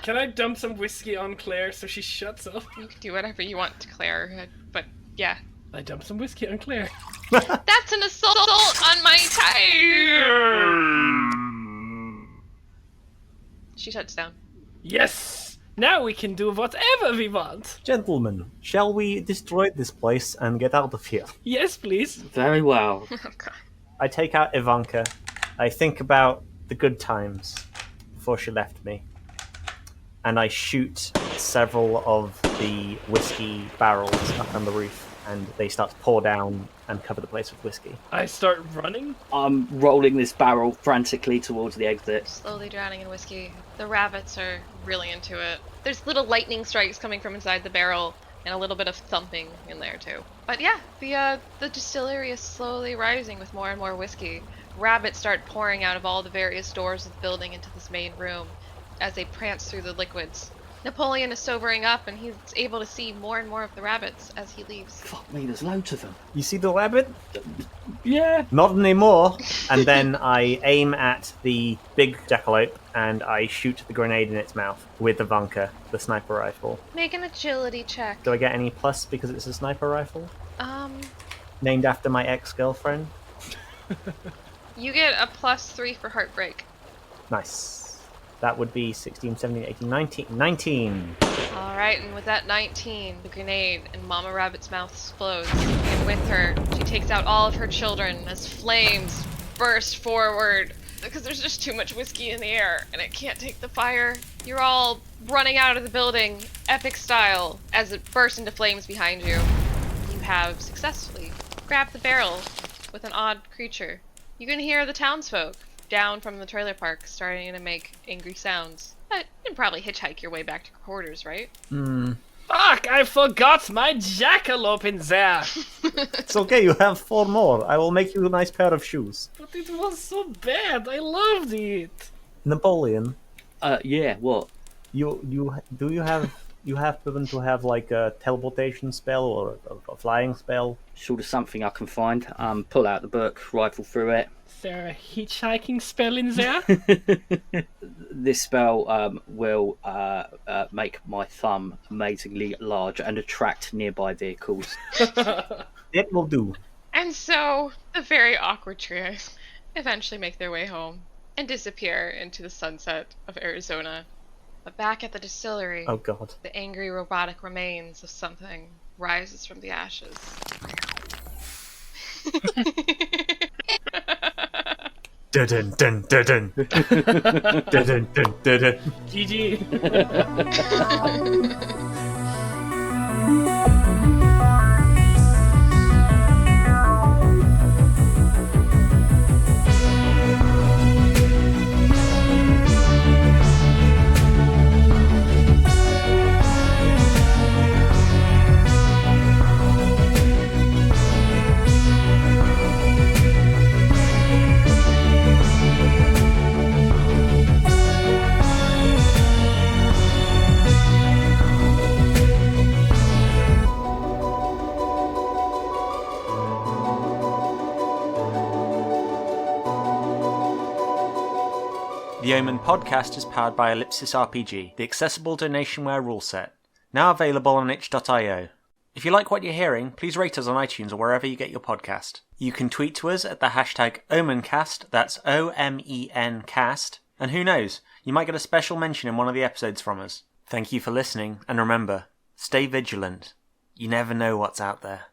Can I dump some whiskey on Claire so she shuts up? You can do whatever you want to Claire, but yeah. I dump some whiskey on Claire. That's an assault on my time! She shuts down. Yes! Now we can do whatever we want. Gentlemen, shall we destroy this place and get out of here? Yes, please. Very well. Oh, God. I take out Ivanka. I think about the good times before she left me. And I shoot several of the whiskey barrels up on the roof, and they start to pour down and cover the place with whiskey. I start running. I'm rolling this barrel frantically towards the exit. Slowly drowning in whiskey. The rabbits are really into it. There's little lightning strikes coming from inside the barrel, and a little bit of thumping in there too. But yeah, the distillery is slowly rising with more and more whiskey. Rabbits start pouring out of all the various doors of the building into this main room as they prance through the liquids. Napoleon is sobering up, and he's able to see more and more of the rabbits as he leaves. Fuck me, there's loads of them. You see the rabbit? Yeah. Not anymore. And then I aim at the big jackalope and I shoot the grenade in its mouth with the Ivanka, the sniper rifle. Make an agility check. Do I get any plus because it's a sniper rifle? Um, Named after my ex-girlfriend? you get a +3 for heartbreak. Nice. That would be 16, 17, 18, 19. 19! Alright, and with that 19, the grenade in Mama Rabbit's mouth explodes. And with her, she takes out all of her children as flames burst forward. Because there's just too much whiskey in the air, and it can't take the fire. You're all running out of the building, epic style, as it bursts into flames behind you. You have successfully grabbed the barrel with an odd creature. You can hear the townsfolk down from the trailer park starting to make angry sounds. But you can probably hitchhike your way back to quarters, right? Fuck, I forgot my jackalope in there. It's okay, you have 4 more. I will make you a nice pair of shoes. But it was so bad. I loved it. Napoleon, Yeah, what? you happen to have like a teleportation spell or a flying spell? Sort of something I can find. Pull out the book, rifle through it. Is there a hitchhiking spell in there? This spell will make my thumb amazingly large and attract nearby vehicles. It will do. And so, the very awkward trio eventually make their way home and disappear into the sunset of Arizona. But back at the distillery, Oh god. the angry robotic remains of something rises from the ashes. Dun dun dun dun. Dun dun dun. GG. The O.M.E.N podcast is powered by Ellipsis RPG, the accessible donationware rule set. Now available on itch.io. If you like what you're hearing, please rate us on iTunes or wherever you get your podcast. You can tweet to us at the hashtag OMENcast, that's O-M-E-N cast, and who knows, you might get a special mention in one of the episodes from us. Thank you for listening, and remember, stay vigilant. You never know what's out there.